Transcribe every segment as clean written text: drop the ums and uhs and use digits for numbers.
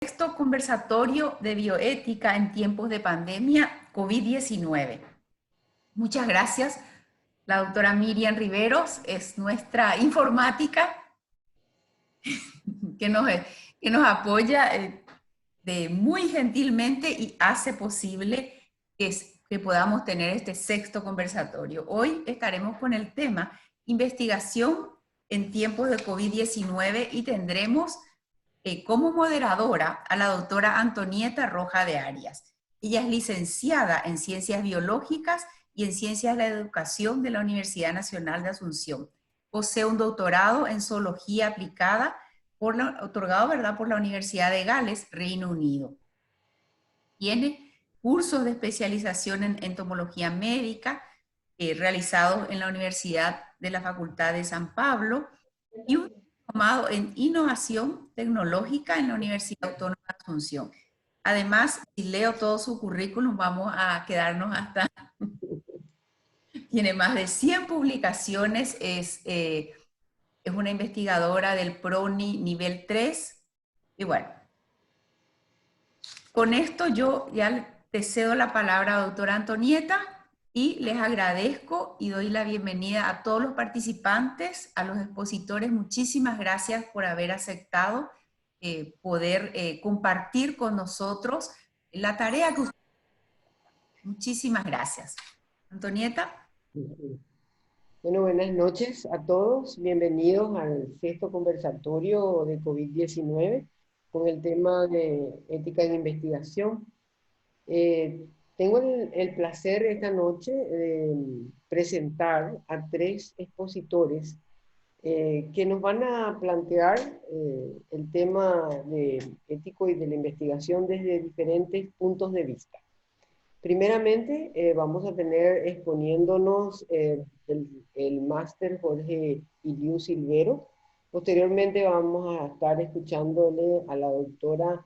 Sexto conversatorio de bioética en tiempos de pandemia COVID-19. Muchas gracias. La doctora Miriam Riveros es nuestra informática que nos apoya muy gentilmente y hace posible que podamos tener este sexto conversatorio. Hoy estaremos con el tema investigación en tiempos de COVID-19 y tendremos como moderadora a la doctora Antonieta Roja de Arias. Ella es licenciada en Ciencias Biológicas y en Ciencias de la Educación de la Universidad Nacional de Asunción. Posee un doctorado en Zoología Aplicada otorgado, ¿verdad?, por la Universidad de Gales, Reino Unido. Tiene cursos de especialización en entomología médica realizados en la Universidad de la Facultad de San Pablo y un diplomado en innovación tecnológica en la Universidad Autónoma de Asunción. Además, si leo todo su currículum, vamos a quedarnos hasta... Tiene más de 100 publicaciones, es una investigadora del PRONI nivel 3. Y bueno, con esto yo ya te cedo la palabra a doctora Antonieta y les agradezco y doy la bienvenida a todos los participantes, a los expositores. Muchísimas gracias por haber aceptado poder compartir con nosotros la tarea que ustedes... Muchísimas gracias. Antonieta. Bueno, buenas noches a todos. Bienvenidos al sexto conversatorio de COVID-19 con el tema de ética en investigación. Tengo el placer esta noche de presentar a tres expositores que nos van a plantear el tema de ético y de la investigación desde diferentes puntos de vista. Primeramente, vamos a tener exponiéndonos el máster Jorge Iliu Silvero. Posteriormente vamos a estar escuchándole a la doctora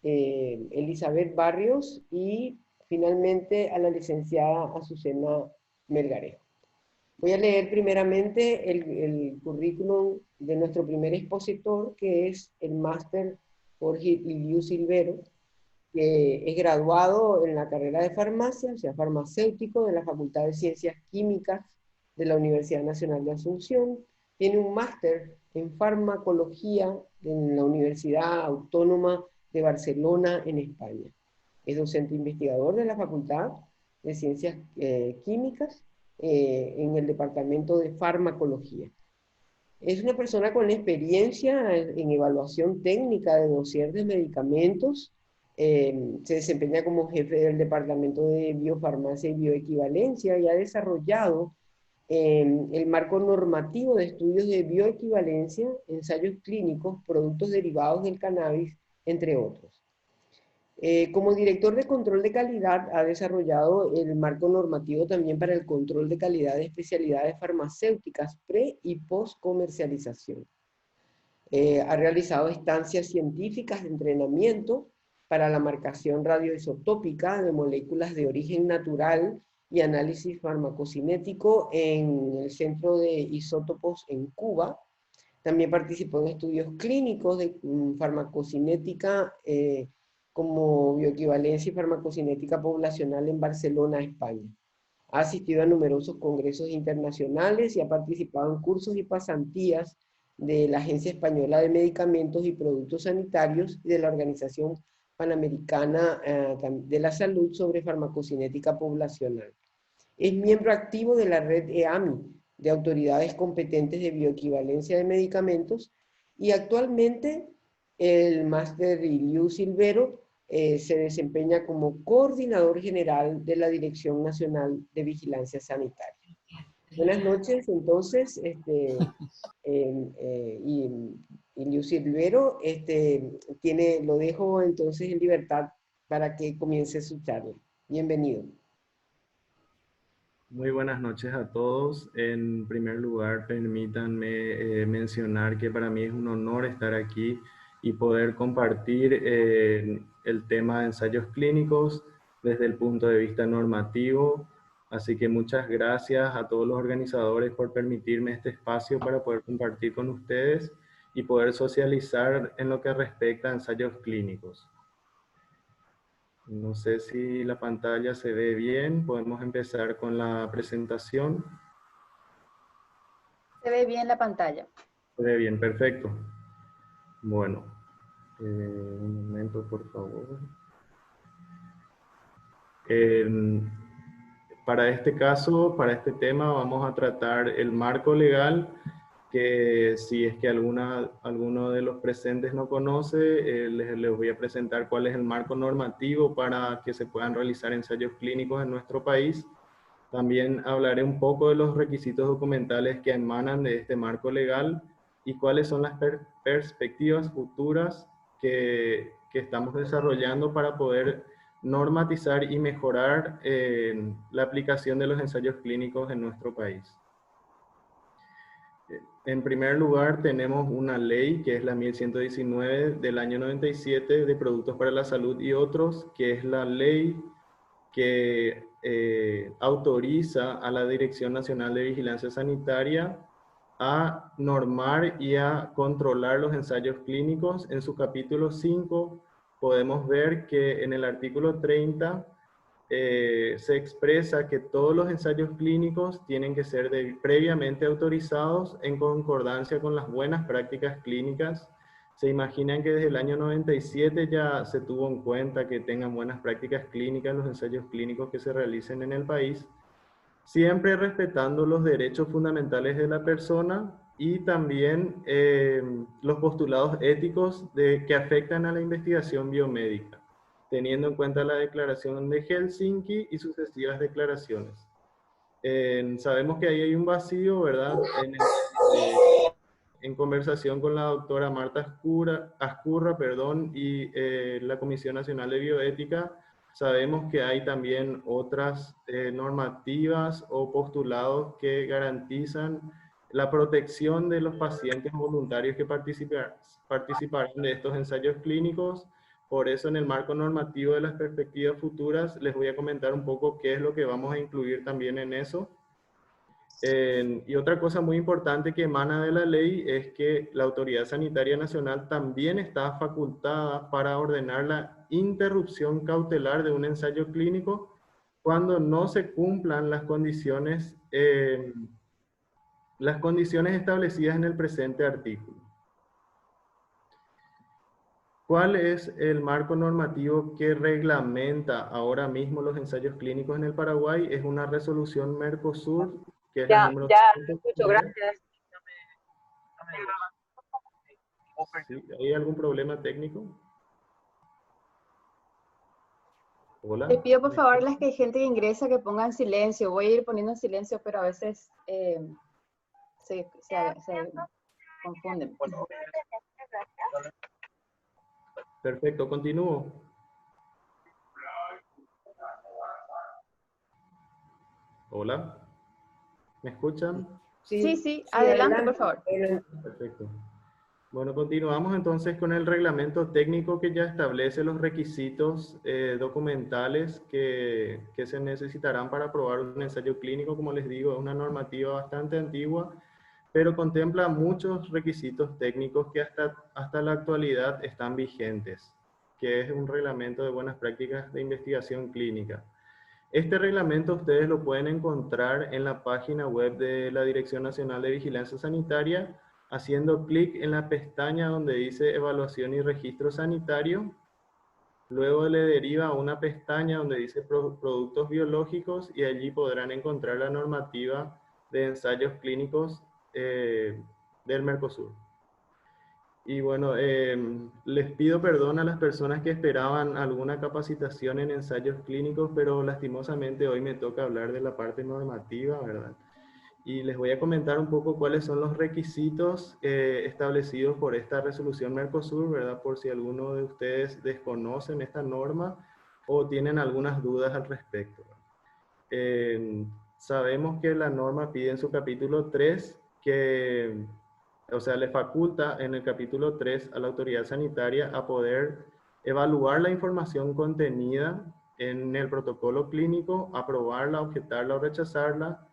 Elizabeth Barrios y finalmente a la licenciada Azucena Melgarejo. Voy a leer primeramente el currículum de nuestro primer expositor, que es el máster Jorge Iliu Silvero, que es graduado en la carrera de farmacia, o sea, farmacéutico de la Facultad de Ciencias Químicas de la Universidad Nacional de Asunción. Tiene un máster en farmacología en la Universidad Autónoma de Barcelona, en España. Es docente investigador de la Facultad de Ciencias Químicas en el Departamento de Farmacología. Es una persona con experiencia en evaluación técnica de dossier de medicamentos. Se desempeña como jefe del Departamento de Biofarmacia y Bioequivalencia y ha desarrollado el marco normativo de estudios de bioequivalencia, ensayos clínicos, productos derivados del cannabis, entre otros. Como director de control de calidad ha desarrollado el marco normativo también para el control de calidad de especialidades farmacéuticas pre y post comercialización. Ha realizado estancias científicas de entrenamiento para la marcación radioisotópica de moléculas de origen natural y análisis farmacocinético en el Centro de Isótopos en Cuba. También participó en estudios clínicos de farmacocinética como bioequivalencia y farmacocinética poblacional en Barcelona, España. Ha asistido a numerosos congresos internacionales y ha participado en cursos y pasantías de la Agencia Española de Medicamentos y Productos Sanitarios y de la Organización Panamericana de la Salud sobre farmacocinética poblacional. Es miembro activo de la red EAMI, de autoridades competentes de bioequivalencia de medicamentos, y actualmente el máster Iliu Silvero se desempeña como coordinador general de la Dirección Nacional de Vigilancia Sanitaria. Buenas noches, entonces, Iliu Silvero, lo dejo entonces en libertad para que comience su charla. Bienvenido. Muy buenas noches a todos. En primer lugar, permítanme mencionar que para mí es un honor estar aquí y poder compartir el tema de ensayos clínicos desde el punto de vista normativo. Así que muchas gracias a todos los organizadores por permitirme este espacio para poder compartir con ustedes y poder socializar en lo que respecta a ensayos clínicos. No sé si la pantalla se ve bien, podemos empezar con la presentación. Se ve bien la pantalla. Se ve bien, perfecto. Bueno, un momento por favor. Para este caso, para este tema, vamos a tratar el marco legal, que si es que alguno de los presentes no conoce, les voy a presentar cuál es el marco normativo para que se puedan realizar ensayos clínicos en nuestro país. También hablaré un poco de los requisitos documentales que emanan de este marco legal y cuáles son las perspectivas futuras que estamos desarrollando para poder normatizar y mejorar la aplicación de los ensayos clínicos en nuestro país. En primer lugar, tenemos una ley que es la 1119 del año 97 de productos para la salud y otros, que es la ley que autoriza a la Dirección Nacional de Vigilancia Sanitaria a normar y a controlar los ensayos clínicos. En su capítulo 5 podemos ver que en el artículo 30 se expresa que todos los ensayos clínicos tienen que ser previamente autorizados en concordancia con las buenas prácticas clínicas. Se imaginan que desde el año 97 ya se tuvo en cuenta que tengan buenas prácticas clínicas los ensayos clínicos que se realicen en el país, siempre respetando los derechos fundamentales de la persona y también los postulados éticos que afectan a la investigación biomédica, teniendo en cuenta la Declaración de Helsinki y sucesivas declaraciones. Sabemos que ahí hay un vacío, ¿verdad? En conversación con la doctora Marta Ascurra, y la Comisión Nacional de Bioética, sabemos que hay también otras normativas o postulados que garantizan la protección de los pacientes voluntarios que participarán de estos ensayos clínicos. Por eso, en el marco normativo de las perspectivas futuras, les voy a comentar un poco qué es lo que vamos a incluir también en eso. Y otra cosa muy importante que emana de la ley es que la Autoridad Sanitaria Nacional también está facultada para ordenar la interrupción cautelar de un ensayo clínico cuando no se cumplan las condiciones establecidas en el presente artículo. ¿Cuál es el marco normativo que reglamenta ahora mismo los ensayos clínicos en el Paraguay? Es una resolución Mercosur, que es la número... Escucho, gracias. ¿Sí? ¿Hay algún problema técnico? Hola. Les pido por favor a las que hay gente que ingresa que pongan silencio. Voy a ir poniendo en silencio, pero a veces se confunden. Perfecto, continúo. Hola, ¿me escuchan? Sí, adelante, por favor. Perfecto. Bueno, continuamos entonces con el reglamento técnico que ya establece los requisitos documentales que se necesitarán para aprobar un ensayo clínico. Como les digo, es una normativa bastante antigua, pero contempla muchos requisitos técnicos que hasta la actualidad están vigentes, que es un reglamento de buenas prácticas de investigación clínica. Este reglamento ustedes lo pueden encontrar en la página web de la Dirección Nacional de Vigilancia Sanitaria, haciendo clic en la pestaña donde dice Evaluación y Registro Sanitario. Luego le deriva a una pestaña donde dice Productos Biológicos y allí podrán encontrar la normativa de ensayos clínicos del Mercosur. Y bueno, les pido perdón a las personas que esperaban alguna capacitación en ensayos clínicos, pero lastimosamente hoy me toca hablar de la parte normativa, ¿verdad? Y les voy a comentar un poco cuáles son los requisitos establecidos por esta resolución Mercosur, ¿verdad? Por si alguno de ustedes desconocen esta norma o tienen algunas dudas al respecto. Sabemos que la norma pide en su capítulo 3 que, o sea, le faculta en el capítulo 3 a la autoridad sanitaria a poder evaluar la información contenida en el protocolo clínico, aprobarla, objetarla o rechazarla,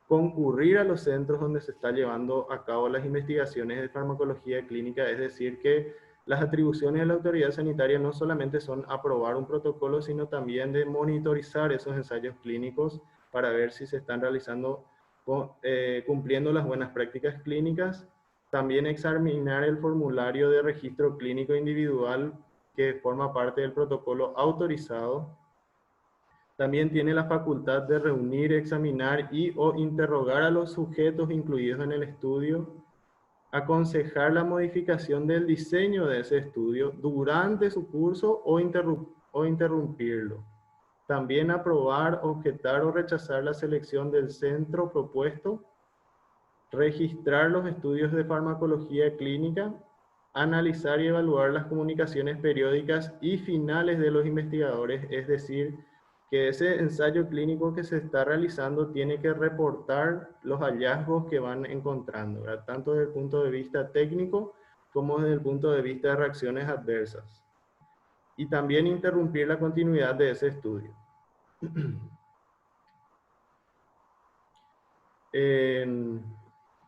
concurrir a los centros donde se está llevando a cabo las investigaciones de farmacología clínica, es decir, que las atribuciones de la autoridad sanitaria no solamente son aprobar un protocolo, sino también de monitorizar esos ensayos clínicos para ver si se están realizando, cumpliendo las buenas prácticas clínicas. También examinar el formulario de registro clínico individual que forma parte del protocolo autorizado. También tiene la facultad de reunir, examinar y o interrogar a los sujetos incluidos en el estudio, aconsejar la modificación del diseño de ese estudio durante su curso o interrumpirlo. También aprobar, objetar o rechazar la selección del centro propuesto, registrar los estudios de farmacología clínica, analizar y evaluar las comunicaciones periódicas y finales de los investigadores, es decir, que ese ensayo clínico que se está realizando tiene que reportar los hallazgos que van encontrando, ¿verdad? Tanto desde el punto de vista técnico como desde el punto de vista de reacciones adversas. Y también interrumpir la continuidad de ese estudio.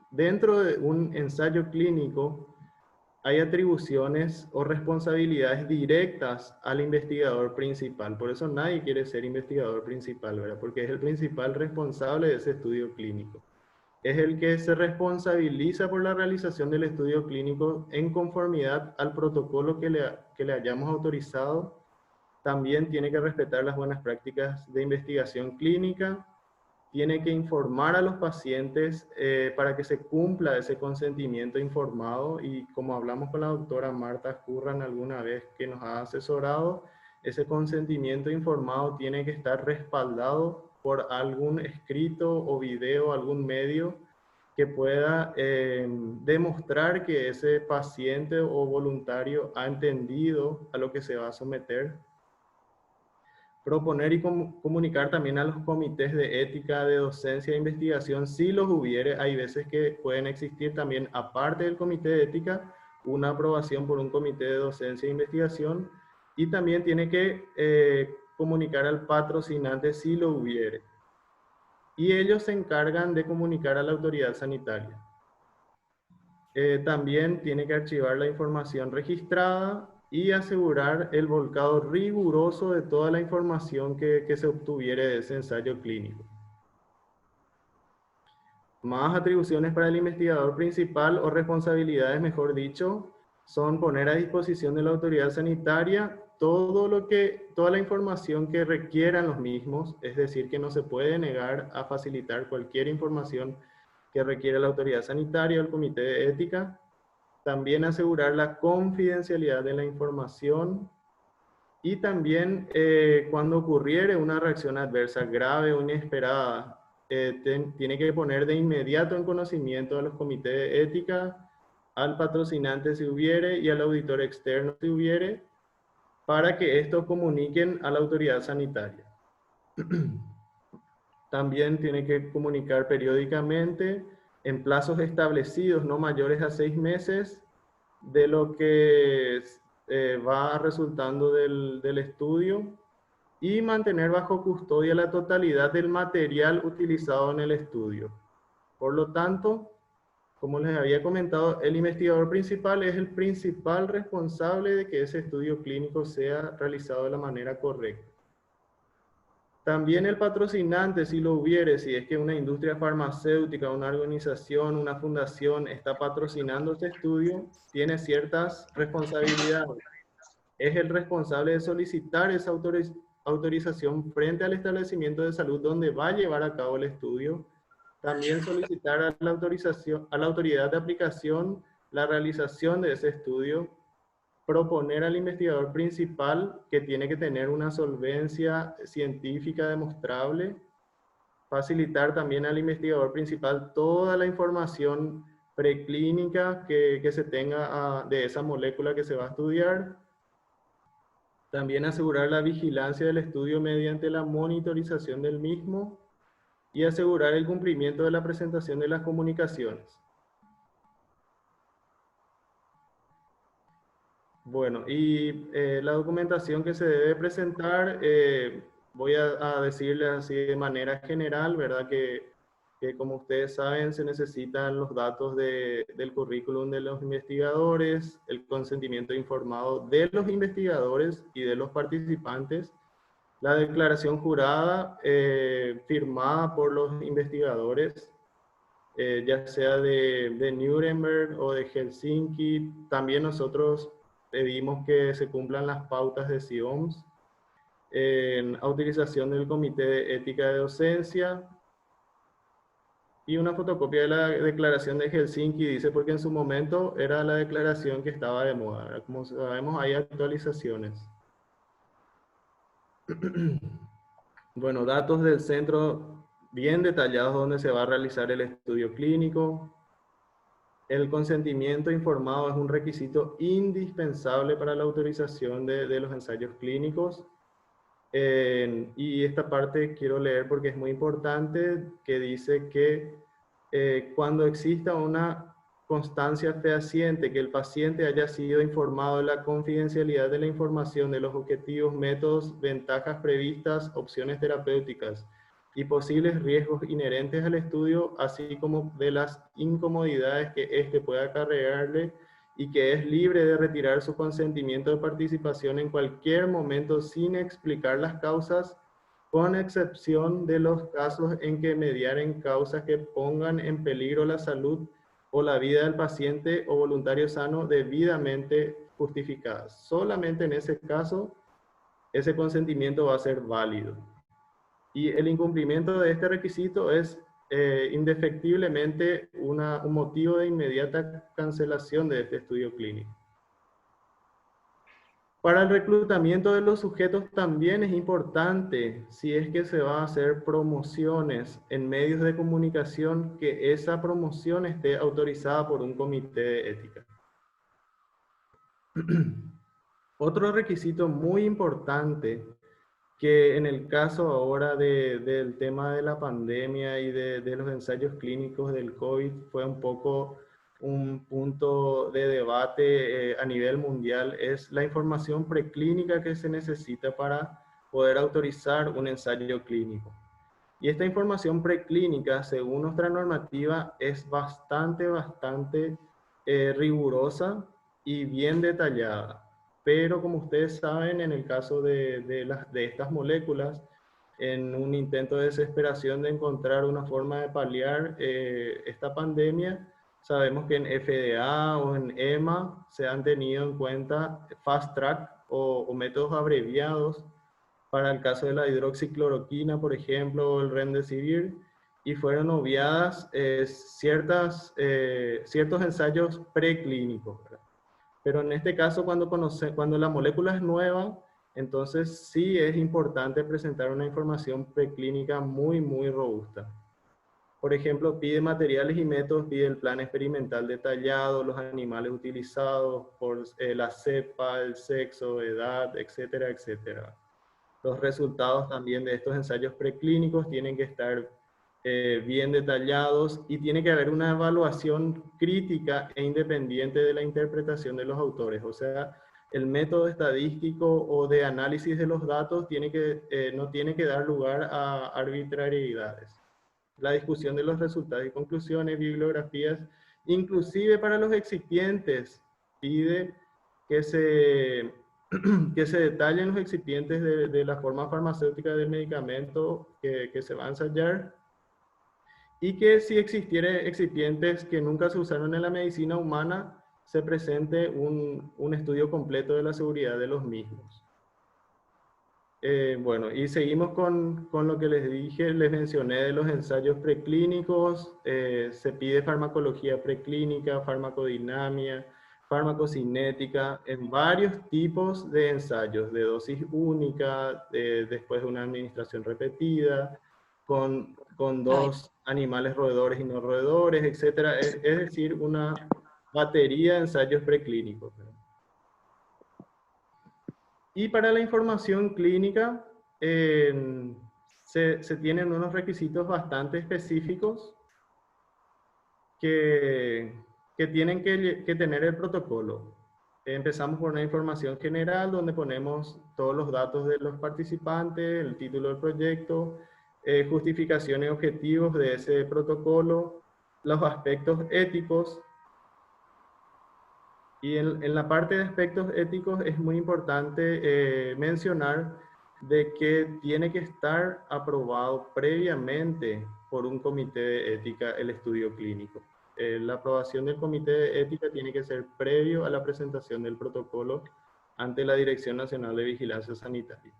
Dentro de un ensayo clínico hay atribuciones o responsabilidades directas al investigador principal. Por eso nadie quiere ser investigador principal, ¿verdad? Porque es el principal responsable de ese estudio clínico. Es el que se responsabiliza por la realización del estudio clínico en conformidad al protocolo que le hayamos autorizado. También tiene que respetar las buenas prácticas de investigación clínica. Tiene que informar a los pacientes para que se cumpla ese consentimiento informado, y como hablamos con la doctora Marta Curran alguna vez que nos ha asesorado, ese consentimiento informado tiene que estar respaldado por algún escrito o video, algún medio que pueda demostrar que ese paciente o voluntario ha entendido a lo que se va a someter. Proponer y comunicar también a los comités de ética, de docencia e investigación, si los hubiere. Hay veces que pueden existir también, aparte del comité de ética, una aprobación por un comité de docencia e investigación, y también tiene que comunicar al patrocinante si lo hubiere. Y ellos se encargan de comunicar a la autoridad sanitaria. También tiene que archivar la información registrada y asegurar el volcado riguroso de toda la información que se obtuviere de ese ensayo clínico. Más atribuciones para el investigador principal, o responsabilidades, mejor dicho, son poner a disposición de la autoridad sanitaria toda la información que requieran los mismos, es decir, que no se puede negar a facilitar cualquier información que requiera la autoridad sanitaria o el comité de ética. También asegurar la confidencialidad de la información, y también cuando ocurriere una reacción adversa grave o inesperada, tiene que poner de inmediato en conocimiento a los comités de ética, al patrocinante si hubiere y al auditor externo si hubiere, para que estos comuniquen a la autoridad sanitaria. También tiene que comunicar periódicamente en plazos establecidos, no mayores a 6 meses, de lo que va resultando del estudio, y mantener bajo custodia la totalidad del material utilizado en el estudio. Por lo tanto, como les había comentado, el investigador principal es el principal responsable de que ese estudio clínico sea realizado de la manera correcta. También el patrocinante, si lo hubiere, si es que una industria farmacéutica, una organización, una fundación está patrocinando este estudio, tiene ciertas responsabilidades. Es el responsable de solicitar esa autorización frente al establecimiento de salud donde va a llevar a cabo el estudio. También solicitar a la autoridad de aplicación la realización de ese estudio. Proponer al investigador principal, que tiene que tener una solvencia científica demostrable. Facilitar también al investigador principal toda la información preclínica que se tenga de esa molécula que se va a estudiar. También asegurar la vigilancia del estudio mediante la monitorización del mismo, y asegurar el cumplimiento de la presentación de las comunicaciones. Bueno, y la documentación que se debe presentar, voy a decirles así de manera general, ¿verdad? Que que como ustedes saben se necesitan los datos del currículum de los investigadores, el consentimiento informado de los investigadores y de los participantes, la declaración jurada firmada por los investigadores, ya sea de Nuremberg o de Helsinki. También nosotros pedimos que se cumplan las pautas de CIOMS, autorización del Comité de Ética de Docencia, y una fotocopia de la declaración de Helsinki, dice, porque en su momento era la declaración que estaba de moda. Como sabemos, hay actualizaciones. Bueno, datos del centro bien detallados donde se va a realizar el estudio clínico. El consentimiento informado es un requisito indispensable para la autorización de los ensayos clínicos. Y esta parte quiero leer porque es muy importante, que dice que cuando exista una constancia fehaciente que el paciente haya sido informado de la confidencialidad de la información, de los objetivos, métodos, ventajas previstas, opciones terapéuticas y posibles riesgos inherentes al estudio, así como de las incomodidades que éste pueda acarrearle, y que es libre de retirar su consentimiento de participación en cualquier momento sin explicar las causas, con excepción de los casos en que mediaren causas que pongan en peligro la salud o la vida del paciente o voluntario sano debidamente justificadas. Solamente en ese caso, ese consentimiento va a ser válido. Y el incumplimiento de este requisito es indefectiblemente un motivo de inmediata cancelación de este estudio clínico. Para el reclutamiento de los sujetos también es importante, si es que se va a hacer promociones en medios de comunicación, que esa promoción esté autorizada por un comité de ética. Otro requisito muy importante, que en el caso ahora del tema de la pandemia y de los ensayos clínicos del COVID fue un poco un punto de debate a nivel mundial, es la información preclínica que se necesita para poder autorizar un ensayo clínico. Y esta información preclínica, según nuestra normativa, es bastante rigurosa y bien detallada. Pero como ustedes saben, en el caso de estas moléculas, en un intento de desesperación de encontrar una forma de paliar esta pandemia, sabemos que en FDA o en EMA se han tenido en cuenta fast track o métodos abreviados para el caso de la hidroxicloroquina, por ejemplo, o el remdesivir, y fueron obviadas ciertos ensayos preclínicos, ¿verdad? Pero en este caso, cuando la molécula es nueva, entonces sí es importante presentar una información preclínica muy robusta. Por ejemplo, pide materiales y métodos, pide el plan experimental detallado, los animales utilizados, por la cepa, el sexo, edad, etcétera, etcétera. Los resultados también de estos ensayos preclínicos tienen que estar bien detallados, y tiene que haber una evaluación crítica e independiente de la interpretación de los autores. O sea, el método estadístico o de análisis de los datos no tiene que dar lugar a arbitrariedades. La discusión de los resultados y conclusiones, bibliografías, inclusive para los excipientes, pide que se detallen los excipientes de la forma farmacéutica del medicamento que se va a ensayar, y que si existiera excipientes que nunca se usaron en la medicina humana, se presente un estudio completo de la seguridad de los mismos. Bueno, y seguimos con lo que les dije, les mencioné de los ensayos preclínicos. Se pide farmacología preclínica, farmacodinamia, farmacocinética, en varios tipos de ensayos, de dosis única, después de una administración repetida, con dos animales roedores y no roedores, etc. Es decir, una batería de ensayos preclínicos. Y para la información clínica, se tienen unos requisitos bastante específicos que tienen que tener el protocolo. Empezamos por una información general donde ponemos todos los datos de los participantes, el título del proyecto, justificación y objetivos de ese protocolo, los aspectos éticos. Y en la parte de aspectos éticos es muy importante mencionar de que tiene que estar aprobado previamente por un comité de ética el estudio clínico. La aprobación del comité de ética tiene que ser previo a la presentación del protocolo ante la Dirección Nacional de Vigilancia Sanitaria.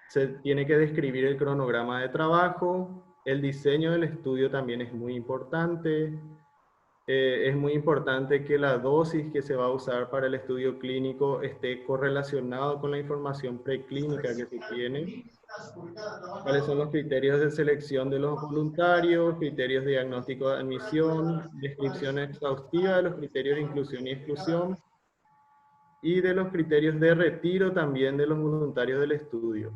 Se tiene que describir el cronograma de trabajo, el diseño del estudio también es muy importante. Es muy importante que la dosis que se va a usar para el estudio clínico esté correlacionado con la información preclínica que se tiene. ¿Cuáles son los criterios de selección de los voluntarios? Criterios de diagnóstico de admisión, descripción exhaustiva de los criterios de inclusión y exclusión, y de los criterios de retiro también de los voluntarios del estudio.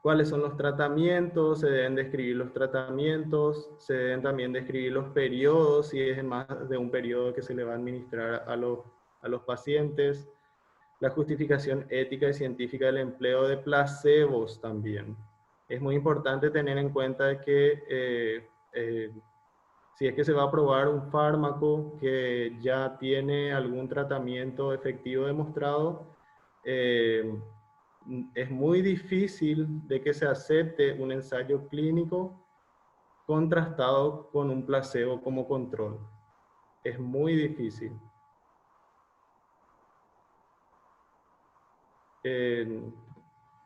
¿Cuáles son los tratamientos? Se deben describir los tratamientos, se deben también describir los periodos, si es más de un periodo que se le va a administrar a los pacientes. La justificación ética y científica del empleo de placebos también. Es muy importante tener en cuenta que si es que se va a probar un fármaco que ya tiene algún tratamiento efectivo demostrado, es muy difícil de que se acepte un ensayo clínico contrastado con un placebo como control. Es muy difícil.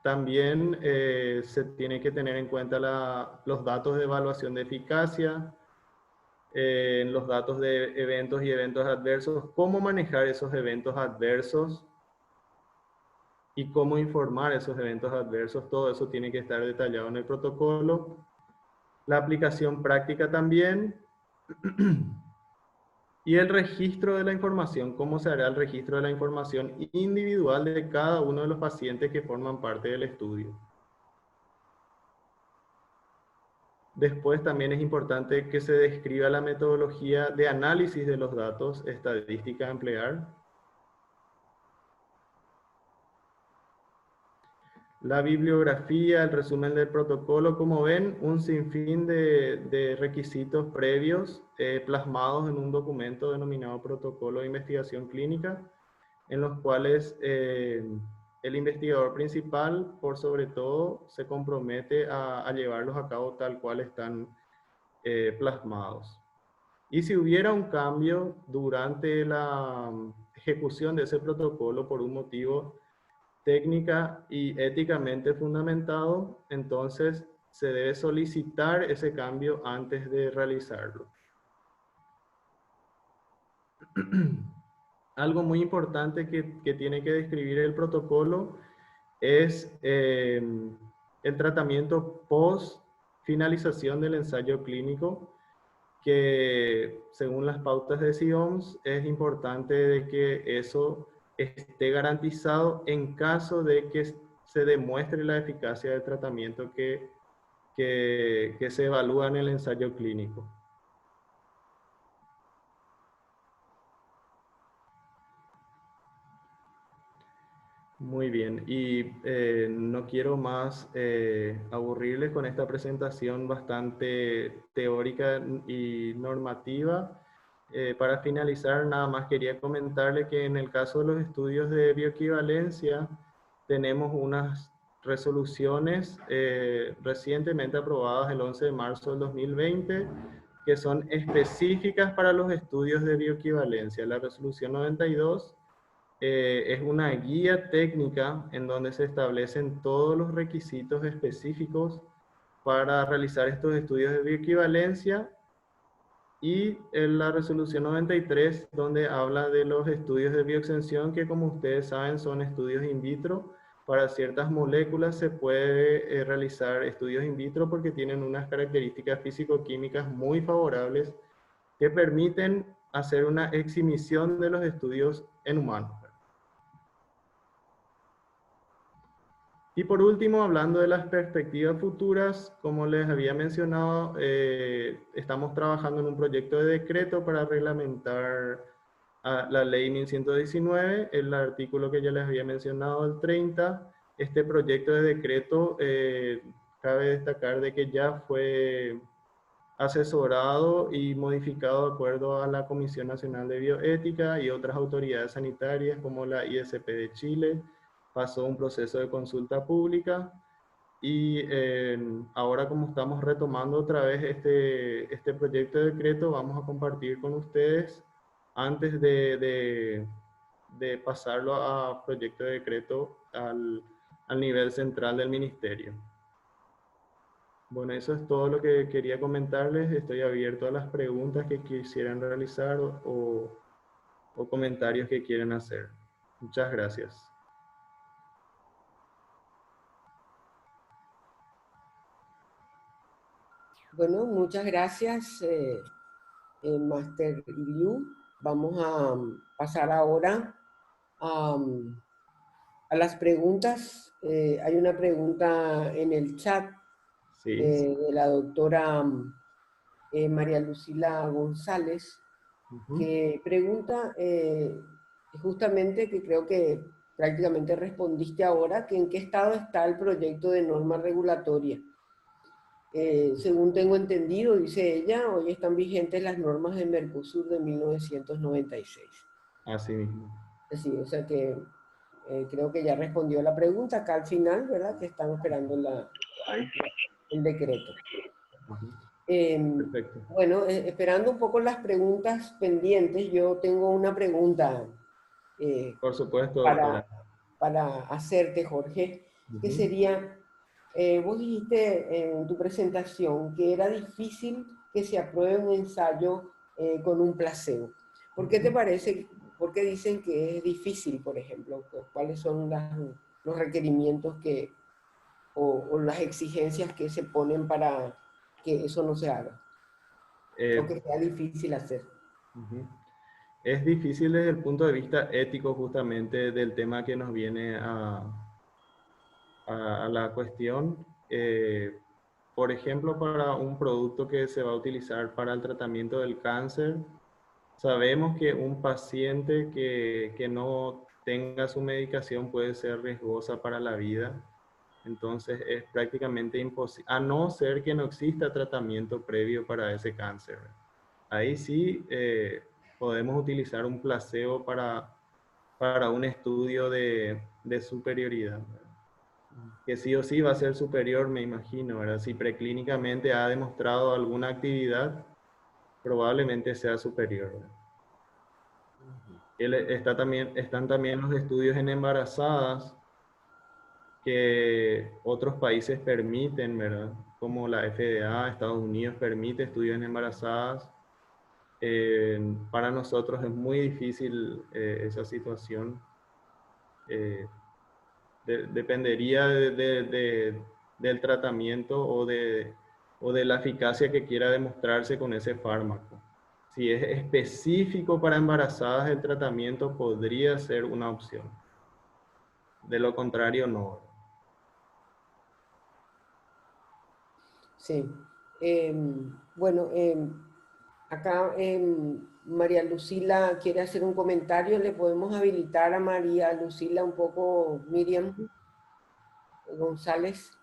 También se tiene que tener en cuenta los datos de evaluación de eficacia, los datos de eventos y eventos adversos, cómo manejar esos eventos adversos y cómo informar esos eventos adversos. Todo eso tiene que estar detallado en el protocolo. La aplicación práctica también. Y el registro de la información, cómo se hará el registro de la información individual de cada uno de los pacientes que forman parte del estudio. Después también es importante que se describa la metodología de análisis de los datos estadística a emplear. La bibliografía, el resumen del protocolo, como ven, un sinfín de requisitos previos plasmados en un documento denominado Protocolo de Investigación Clínica, en los cuales el investigador principal, por sobre todo, se compromete a llevarlos a cabo tal cual están plasmados. Y si hubiera un cambio durante la ejecución de ese protocolo por un motivo técnica y éticamente fundamentado, entonces se debe solicitar ese cambio antes de realizarlo. Algo muy importante que tiene que describir el protocolo es el tratamiento post finalización del ensayo clínico, que según las pautas de CIOMS es importante de que eso esté garantizado en caso de que se demuestre la eficacia del tratamiento que se evalúa en el ensayo clínico. Muy bien, y no quiero más aburrirles con esta presentación bastante teórica y normativa. Para finalizar, nada más quería comentarle que en el caso de los estudios de bioequivalencia, tenemos unas resoluciones recientemente aprobadas el 11 de marzo del 2020, que son específicas para los estudios de bioequivalencia. La resolución 92 es una guía técnica en donde se establecen todos los requisitos específicos para realizar estos estudios de bioequivalencia, y en la resolución 93 donde habla de los estudios de bioextensión, que como ustedes saben son estudios in vitro. Para ciertas moléculas se puede realizar estudios in vitro porque tienen unas características físico-químicas muy favorables que permiten hacer una exhibición de los estudios en humanos. Y por último, hablando de las perspectivas futuras, como les había mencionado, estamos trabajando en un proyecto de decreto para reglamentar la ley 1119, el artículo que ya les había mencionado, el 30, este proyecto de decreto, cabe destacar de que ya fue asesorado y modificado de acuerdo a la Comisión Nacional de Bioética y otras autoridades sanitarias como la ISP de Chile. Pasó un proceso de consulta pública y ahora, como estamos retomando otra vez este proyecto de decreto, vamos a compartir con ustedes antes de pasarlo a proyecto de decreto al nivel central del ministerio. Bueno, eso es todo lo que quería comentarles. Estoy abierto a las preguntas que quisieran realizar o comentarios que quieran hacer. Muchas gracias. Bueno, muchas gracias, Master Liu. Vamos a pasar ahora a las preguntas. Hay una pregunta en el chat Sí. de la doctora María Lucila González, que pregunta justamente, que creo que prácticamente respondiste ahora, que en qué estado está el proyecto de norma regulatoria. Según tengo entendido, dice ella, hoy están vigentes las normas de Mercosur de 1996. Así mismo. Sí, o sea que creo que ya respondió la pregunta acá al final, ¿verdad? Que están esperando el decreto. Perfecto. Bueno, esperando un poco las preguntas pendientes, yo tengo una pregunta Por supuesto, doctora. para hacerte, Jorge, que sería, vos dijiste en tu presentación que era difícil que se apruebe un ensayo con un placebo. ¿Por qué te parece? ¿Por qué dicen que es difícil, por ejemplo? ¿Cuáles son los requerimientos o las exigencias que se ponen para que eso no se haga? O que sea difícil hacer. Es difícil desde el punto de vista ético, justamente del tema que nos viene a la cuestión. Por ejemplo, para un producto que se va a utilizar para el tratamiento del cáncer, sabemos que un paciente que no tenga su medicación puede ser riesgosa para la vida. Entonces es prácticamente imposible, a no ser que no exista tratamiento previo para ese cáncer. Ahí sí podemos utilizar un placebo para un estudio de superioridad, que sí o sí va a ser superior, me imagino, ¿verdad? Si preclínicamente ha demostrado alguna actividad, probablemente sea superior, ¿verdad? Están también los estudios en embarazadas que otros países permiten, ¿verdad? Como la FDA, Estados Unidos permite estudios en embarazadas. Para nosotros es muy difícil esa situación. Dependería del tratamiento o de la eficacia que quiera demostrarse con ese fármaco. Si es específico para embarazadas, el tratamiento podría ser una opción. De lo contrario, no. Sí. Bueno, acá María Lucila quiere hacer un comentario. ¿Le podemos habilitar a María Lucila un poco, Miriam González?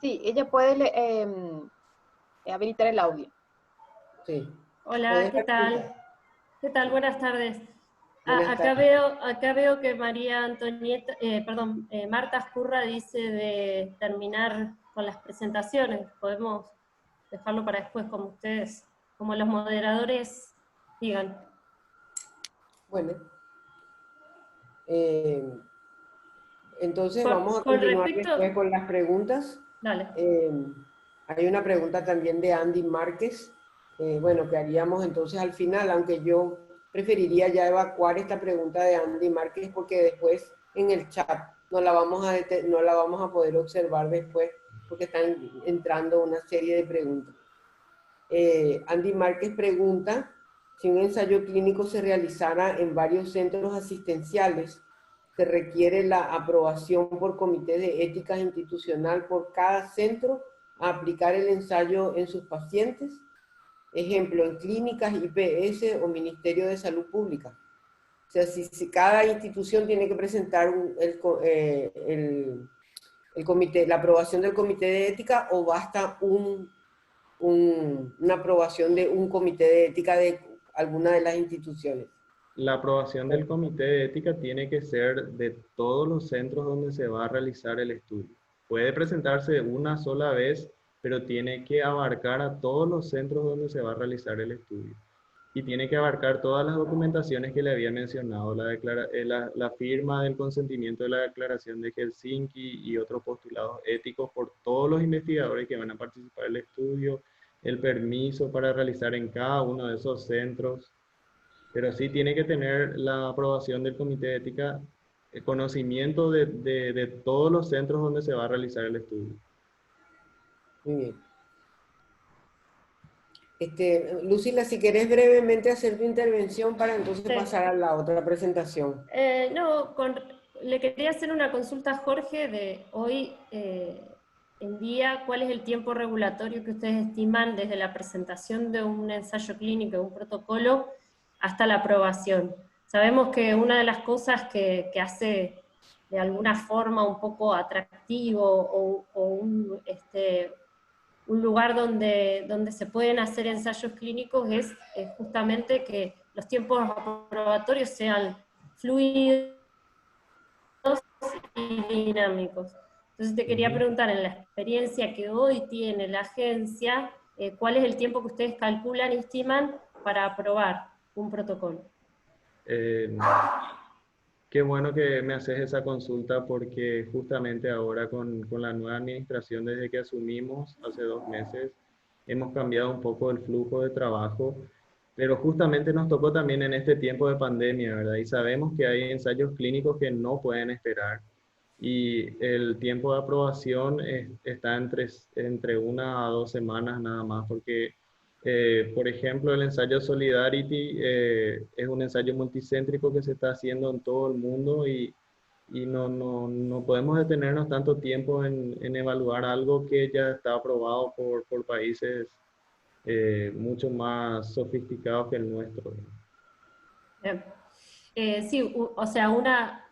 Sí, ella puede habilitar el audio. Sí. Hola, ¿qué tal? ¿Qué tal? Buenas tardes. Acá veo que María Antonieta, Marta Ascurra dice de terminar con las presentaciones. Podemos dejarlo para después, como ustedes, como los moderadores digan. Bueno. Entonces vamos a Con continuar respecto, después con las preguntas. Dale. Hay una pregunta también de Andy Márquez, bueno, que haríamos entonces al final, aunque yo preferiría ya evacuar esta pregunta de Andy Márquez porque después en el chat no la vamos a poder observar después porque están entrando una serie de preguntas. Andy Márquez pregunta si un ensayo clínico se realizara en varios centros asistenciales, se requiere la aprobación por comité de ética institucional por cada centro a aplicar el ensayo en sus pacientes. Ejemplo, en clínicas, IPS o Ministerio de Salud Pública. sea, si cada institución tiene que presentar el comité, la aprobación del comité de ética, o basta una aprobación de un comité de ética de alguna de las instituciones. La aprobación del comité de ética tiene que ser de todos los centros donde se va a realizar el estudio. Puede presentarse una sola vez, pero tiene que abarcar a todos los centros donde se va a realizar el estudio. Y tiene que abarcar todas las documentaciones que le había mencionado, la firma del consentimiento de la declaración de Helsinki y otros postulados éticos por todos los investigadores que van a participar en el estudio, el permiso para realizar en cada uno de esos centros, pero sí tiene que tener la aprobación del comité de ética, el conocimiento de todos los centros donde se va a realizar el estudio. Muy bien. Lucila, si querés brevemente hacer tu intervención para entonces pasar a la otra presentación. Le quería hacer una consulta a Jorge de hoy en día. ¿Cuál es el tiempo regulatorio que ustedes estiman desde la presentación de un ensayo clínico, de un protocolo, hasta la aprobación? Sabemos que una de las cosas que hace de alguna forma un poco atractivo o un lugar donde se pueden hacer ensayos clínicos es justamente que los tiempos aprobatorios sean fluidos y dinámicos. Entonces te quería preguntar, en la experiencia que hoy tiene la agencia, ¿cuál es el tiempo que ustedes calculan y estiman para aprobar un protocolo? Qué bueno que me haces esa consulta, porque justamente ahora con la nueva administración, desde que asumimos hace 2 meses, hemos cambiado un poco el flujo de trabajo, pero justamente nos tocó también en este tiempo de pandemia, ¿verdad? Y sabemos que hay ensayos clínicos que no pueden esperar, y el tiempo de aprobación está entre 1 a 2 semanas nada más, porque por ejemplo, el ensayo Solidarity es un ensayo multicéntrico que se está haciendo en todo el mundo, y no podemos detenernos tanto tiempo en evaluar algo que ya está aprobado por países mucho más sofisticados que el nuestro. Sí, o sea,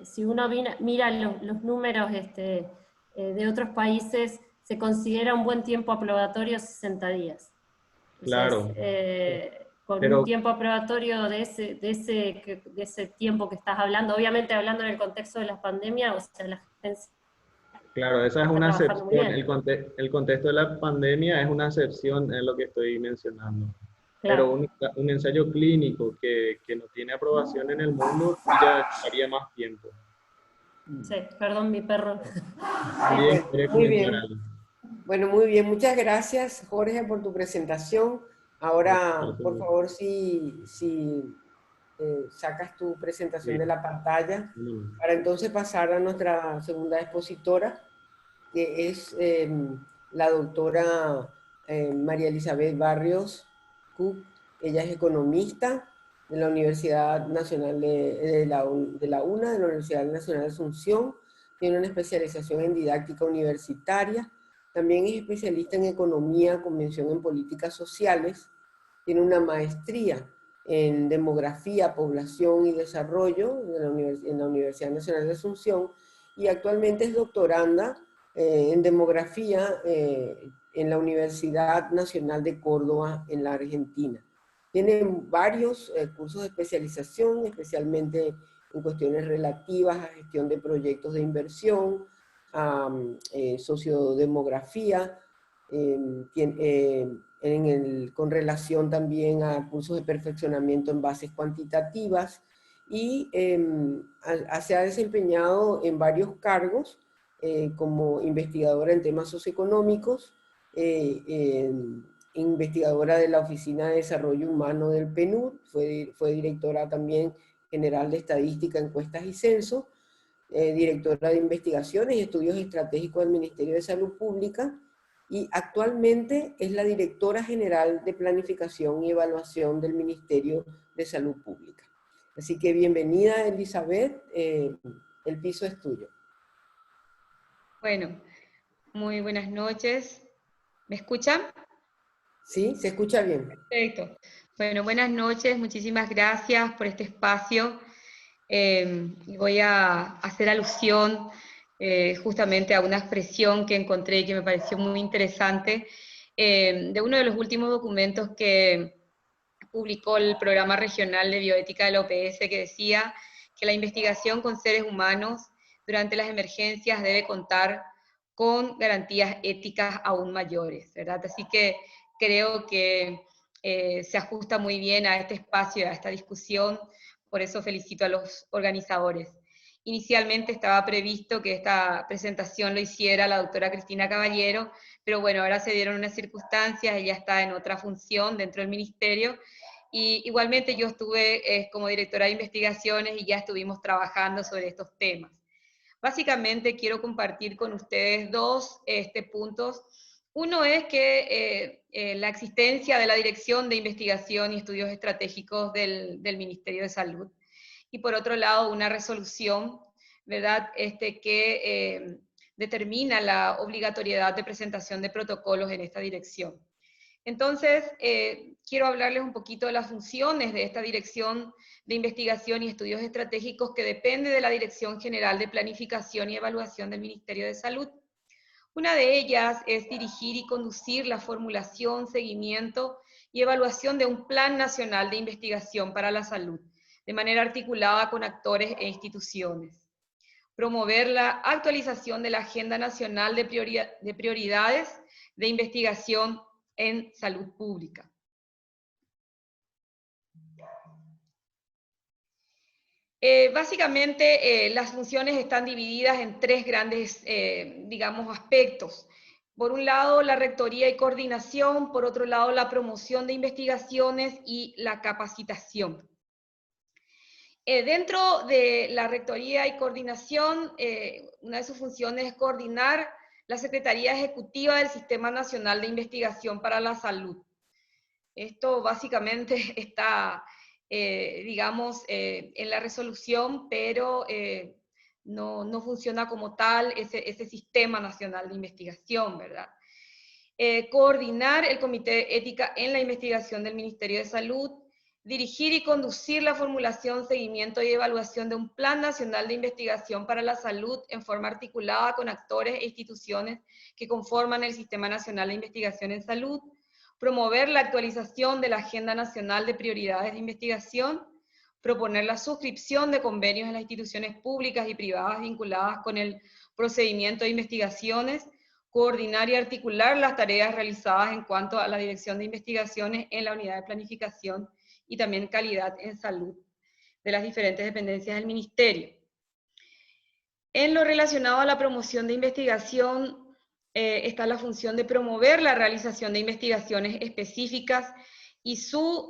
si uno mira los números de otros países, se considera un buen tiempo aprobatorio 60 días. Claro. Con un tiempo aprobatorio de ese tiempo que estás hablando, obviamente hablando en el contexto de la pandemia, o sea, la agencia. Claro, esa es una excepción. El contexto de la pandemia es una excepción en lo que estoy mencionando. Claro. Pero un ensayo clínico que no tiene aprobación en el mundo ya haría más tiempo. Sí, perdón, mi perro. Bien, muy bien. Bueno, muy bien. Muchas gracias, Jorge, por tu presentación. Ahora, por favor, si sacas tu presentación de la pantalla, para entonces pasar a nuestra segunda expositora, que es la doctora María Elizabeth Barrios Cook. Ella es economista de la Universidad Nacional de la UNA, de la Universidad Nacional de Asunción. Tiene una especialización en didáctica universitaria. También es especialista en economía con mención en políticas sociales. Tiene una maestría en demografía, población y desarrollo en la Universidad Nacional de Asunción, y actualmente es doctoranda en demografía en la Universidad Nacional de Córdoba, en la Argentina. Tiene varios cursos de especialización, especialmente en cuestiones relativas a gestión de proyectos de inversión, a sociodemografía, con relación también a cursos de perfeccionamiento en bases cuantitativas, y se ha desempeñado en varios cargos como investigadora en temas socioeconómicos, investigadora de la Oficina de Desarrollo Humano del PNUD, fue directora también general de Estadística, Encuestas y Censo, directora de Investigaciones y Estudios Estratégicos del Ministerio de Salud Pública, y actualmente es la directora general de Planificación y Evaluación del Ministerio de Salud Pública. Así que bienvenida, Elizabeth, el piso es tuyo. Bueno, muy buenas noches. ¿Me escuchan? Sí, se escucha bien. Perfecto. Bueno, buenas noches, muchísimas gracias por este espacio. Voy a hacer alusión justamente a una expresión que encontré y que me pareció muy interesante, de uno de los últimos documentos que publicó el Programa Regional de Bioética de la OPS, que decía que la investigación con seres humanos durante las emergencias debe contar con garantías éticas aún mayores, ¿verdad? Así que creo que se ajusta muy bien a este espacio, a esta discusión, por eso felicito a los organizadores. Inicialmente estaba previsto que esta presentación lo hiciera la doctora Cristina Caballero, pero bueno, ahora se dieron unas circunstancias, ella está en otra función dentro del ministerio, y igualmente yo estuve como directora de investigaciones y ya estuvimos trabajando sobre estos temas. Básicamente quiero compartir con ustedes dos puntos. Uno es que la existencia de la Dirección de Investigación y Estudios Estratégicos del Ministerio de Salud, y por otro lado una resolución, ¿verdad?, que determina la obligatoriedad de presentación de protocolos en esta dirección. Entonces, quiero hablarles un poquito de las funciones de esta Dirección de Investigación y Estudios Estratégicos, que depende de la Dirección General de Planificación y Evaluación del Ministerio de Salud. Una de ellas es dirigir y conducir la formulación, seguimiento y evaluación de un Plan Nacional de Investigación para la Salud, de manera articulada con actores e instituciones. Promover la actualización de la Agenda Nacional de Prioridades de Investigación en Salud Pública. Básicamente, las funciones están divididas en tres grandes, digamos, aspectos. Por un lado, la rectoría y coordinación, por otro lado, la promoción de investigaciones y la capacitación. Dentro de la rectoría y coordinación, una de sus funciones es coordinar la Secretaría Ejecutiva del Sistema Nacional de Investigación para la Salud. Esto básicamente está, digamos, en la resolución, pero no funciona como tal ese Sistema Nacional de Investigación, ¿verdad? Coordinar el Comité de Ética en la Investigación del Ministerio de Salud, dirigir y conducir la formulación, seguimiento y evaluación de un Plan Nacional de Investigación para la Salud en forma articulada con actores e instituciones que conforman el Sistema Nacional de Investigación en Salud, promover la actualización de la Agenda Nacional de Prioridades de Investigación, proponer la suscripción de convenios en las instituciones públicas y privadas vinculadas con el procedimiento de investigaciones, coordinar y articular las tareas realizadas en cuanto a la dirección de investigaciones en la unidad de planificación y también calidad en salud de las diferentes dependencias del ministerio. En lo relacionado a la promoción de investigación, está la función de promover la realización de investigaciones específicas y su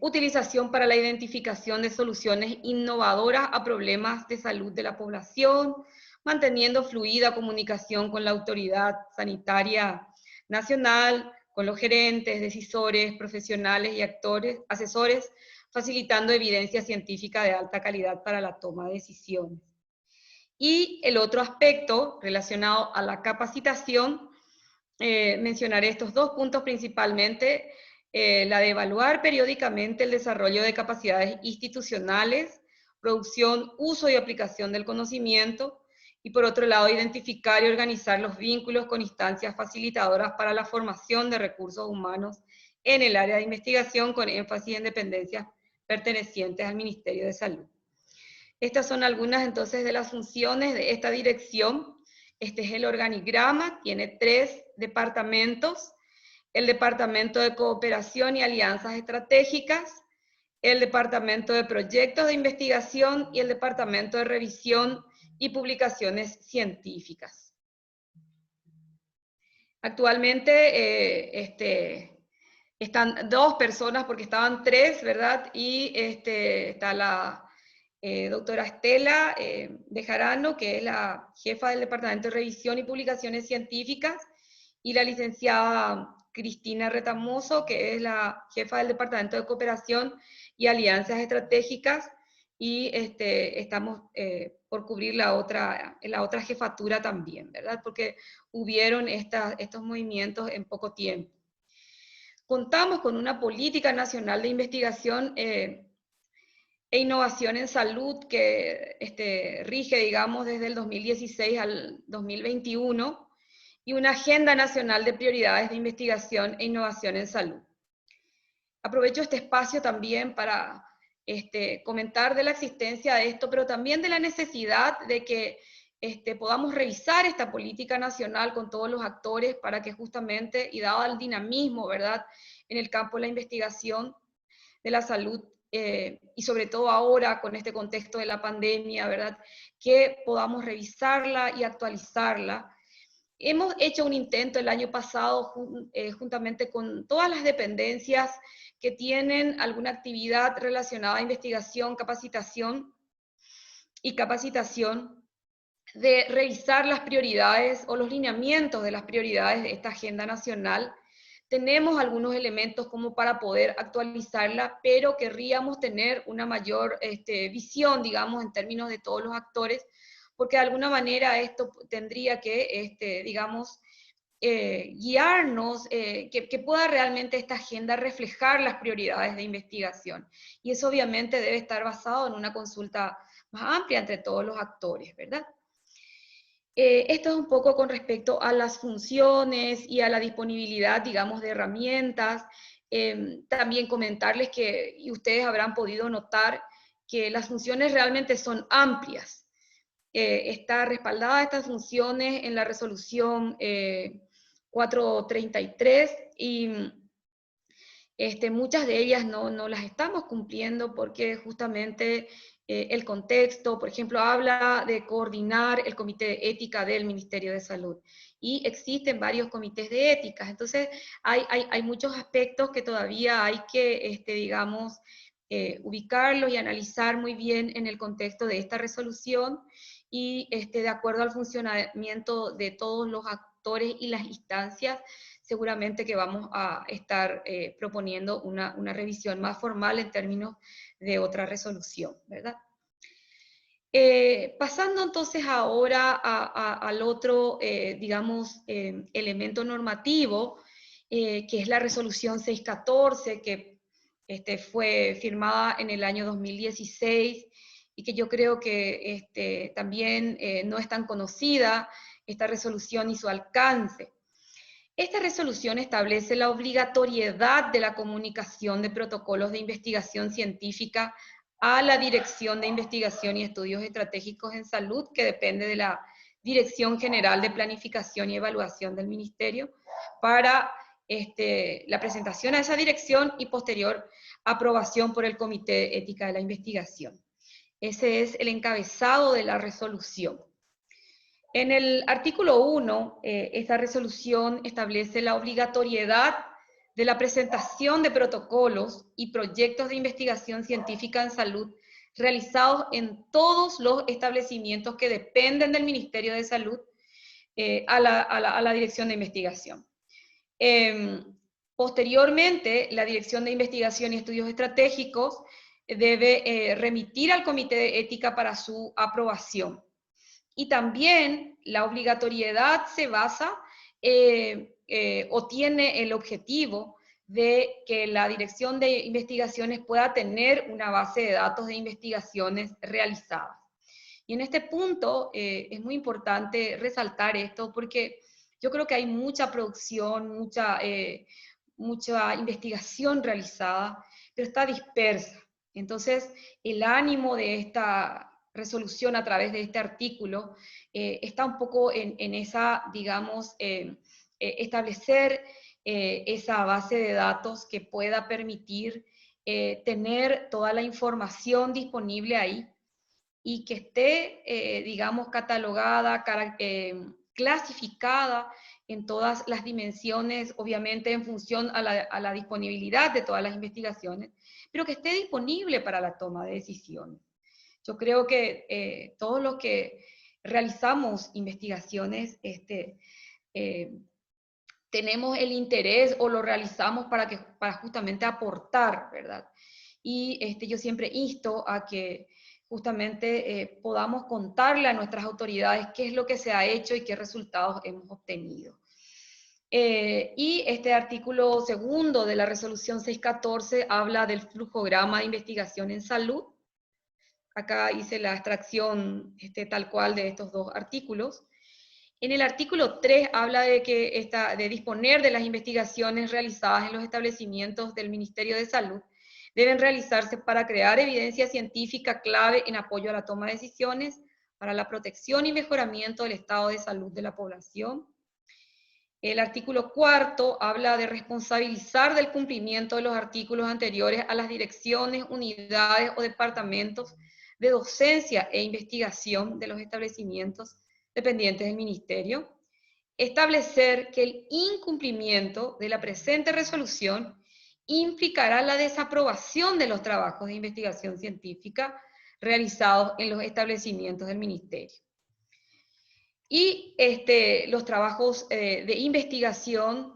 utilización para la identificación de soluciones innovadoras a problemas de salud de la población, manteniendo fluida comunicación con la autoridad sanitaria nacional, con los gerentes, decisores, profesionales y asesores, facilitando evidencia científica de alta calidad para la toma de decisiones. Y el otro aspecto relacionado a la capacitación, mencionaré estos dos puntos principalmente, la de evaluar periódicamente el desarrollo de capacidades institucionales, producción, uso y aplicación del conocimiento, y por otro lado, identificar y organizar los vínculos con instancias facilitadoras para la formación de recursos humanos en el área de investigación, con énfasis en dependencias pertenecientes al Ministerio de Salud. Estas son algunas entonces de las funciones de esta dirección. Este es el organigrama, tiene 3 departamentos: el Departamento de Cooperación y Alianzas Estratégicas, el Departamento de Proyectos de Investigación y el Departamento de Revisión y Publicaciones Científicas. Actualmente están 2 personas, porque estaban 3, ¿verdad? Y está la doctora Estela Bejarano, que es la jefa del Departamento de Revisión y Publicaciones Científicas, y la licenciada Cristina Retamoso, que es la jefa del Departamento de Cooperación y Alianzas Estratégicas, y estamos por cubrir la otra jefatura también, ¿verdad? Porque hubieron estos movimientos en poco tiempo. contamos con una política nacional de investigación e innovación en salud que rige, digamos, desde el 2016 al 2021, y una agenda nacional de prioridades de investigación e innovación en salud. Aprovecho este espacio también para comentar de la existencia de esto, pero también de la necesidad de que podamos revisar esta política nacional con todos los actores para que justamente, y dado el dinamismo, ¿verdad?, en el campo de la investigación de la salud, y sobre todo ahora con este contexto de la pandemia, ¿verdad?, que podamos revisarla y actualizarla. Hemos hecho un intento el año pasado juntamente con todas las dependencias que tienen alguna actividad relacionada a investigación, capacitación, de revisar las prioridades o los lineamientos de las prioridades de esta agenda nacional. Tenemos algunos elementos como para poder actualizarla, pero querríamos tener una mayor visión, digamos, en términos de todos los actores, porque de alguna manera esto tendría que, digamos, guiarnos, que pueda realmente esta agenda reflejar las prioridades de investigación. Y eso obviamente debe estar basado en una consulta más amplia entre todos los actores, ¿verdad? Esto es un poco con respecto a las funciones y a la disponibilidad, digamos, de herramientas. También comentarles que, y ustedes habrán podido notar, que las funciones realmente son amplias. Está respaldada estas funciones en la resolución 433, y muchas de ellas no las estamos cumpliendo porque justamente el contexto, por ejemplo, habla de coordinar el comité de ética del Ministerio de Salud, y existen varios comités de ética. Entonces hay muchos aspectos que todavía hay que, digamos, ubicarlos y analizar muy bien en el contexto de esta resolución, y de acuerdo al funcionamiento de todos los actores y las instancias, seguramente que vamos a estar proponiendo una revisión más formal en términos de otra resolución, ¿verdad? Pasando entonces ahora al otro, digamos, elemento normativo, que es la resolución 614, que fue firmada en el año 2016, y que yo creo que también no es tan conocida esta resolución y su alcance. Esta resolución establece la obligatoriedad de la comunicación de protocolos de investigación científica a la Dirección de Investigación y Estudios Estratégicos en Salud, que depende de la Dirección General de Planificación y Evaluación del Ministerio, para la presentación a esa dirección y posterior aprobación por el Comité de Ética de la Investigación. Ese es el encabezado de la resolución. En el artículo 1, esta resolución establece la obligatoriedad de la presentación de protocolos y proyectos de investigación científica en salud realizados en todos los establecimientos que dependen del Ministerio de Salud a la Dirección de Investigación. Posteriormente, la Dirección de Investigación y Estudios Estratégicos debe remitir al Comité de Ética para su aprobación. Y también la obligatoriedad se basa o tiene el objetivo de que la Dirección de Investigaciones pueda tener una base de datos de investigaciones realizadas. Y en este punto es muy importante resaltar esto, porque yo creo que hay mucha producción, mucha investigación realizada, pero está dispersa. Entonces, el ánimo de esta resolución a través de este artículo está un poco en esa, digamos, establecer esa base de datos que pueda permitir tener toda la información disponible ahí, y que esté, digamos, catalogada, clasificada en todas las dimensiones, obviamente en función a la disponibilidad de todas las investigaciones, pero que esté disponible para la toma de decisiones. Yo creo que todos los que realizamos investigaciones tenemos el interés o lo realizamos para justamente aportar, ¿verdad? Y yo siempre insto a que justamente podamos contarle a nuestras autoridades qué es lo que se ha hecho y qué resultados hemos obtenido. Y este artículo segundo de la resolución 614 habla del flujograma de investigación en salud. Acá hice la extracción tal cual de estos dos artículos. En el artículo 3 habla de disponer de las investigaciones realizadas en los establecimientos del Ministerio de Salud. Deben realizarse para crear evidencia científica clave en apoyo a la toma de decisiones para la protección y mejoramiento del estado de salud de la población. El artículo 4 habla de responsabilizar del cumplimiento de los artículos anteriores a las direcciones, unidades o departamentos de docencia e investigación de los establecimientos dependientes del Ministerio. Establecer que el incumplimiento de la presente resolución implicará la desaprobación de los trabajos de investigación científica realizados en los establecimientos del Ministerio. Y los trabajos de investigación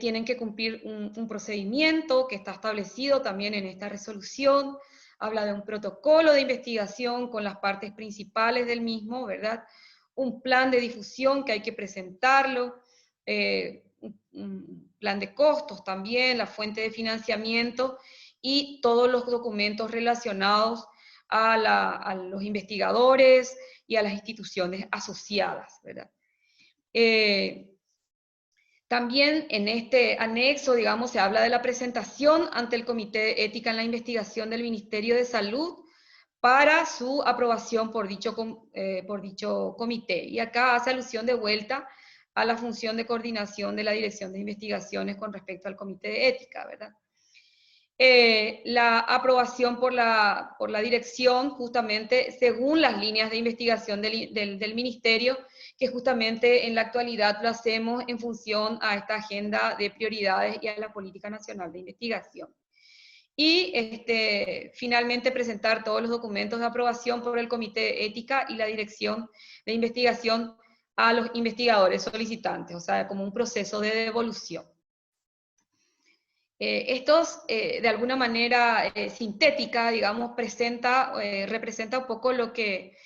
tienen que cumplir un procedimiento que está establecido también en esta resolución. Habla de un protocolo de investigación con las partes principales del mismo, ¿verdad? Un plan de difusión que hay que presentarlo, un plan de costos también, la fuente de financiamiento y todos los documentos relacionados a los investigadores y a las instituciones asociadas, ¿verdad? También en este anexo, digamos, se habla de la presentación ante el Comité de Ética en la Investigación del Ministerio de Salud para su aprobación por dicho comité. Y acá hace alusión de vuelta a la función de coordinación de la Dirección de Investigaciones con respecto al Comité de Ética, ¿verdad? La aprobación por la dirección, justamente según las líneas de investigación del Ministerio, que justamente en la actualidad lo hacemos en función a esta agenda de prioridades y a la Política Nacional de Investigación. Y finalmente presentar todos los documentos de aprobación por el Comité de Ética y la Dirección de Investigación a los investigadores solicitantes, o sea, como un proceso de devolución. Estos, de alguna manera sintética, digamos, representa un poco lo que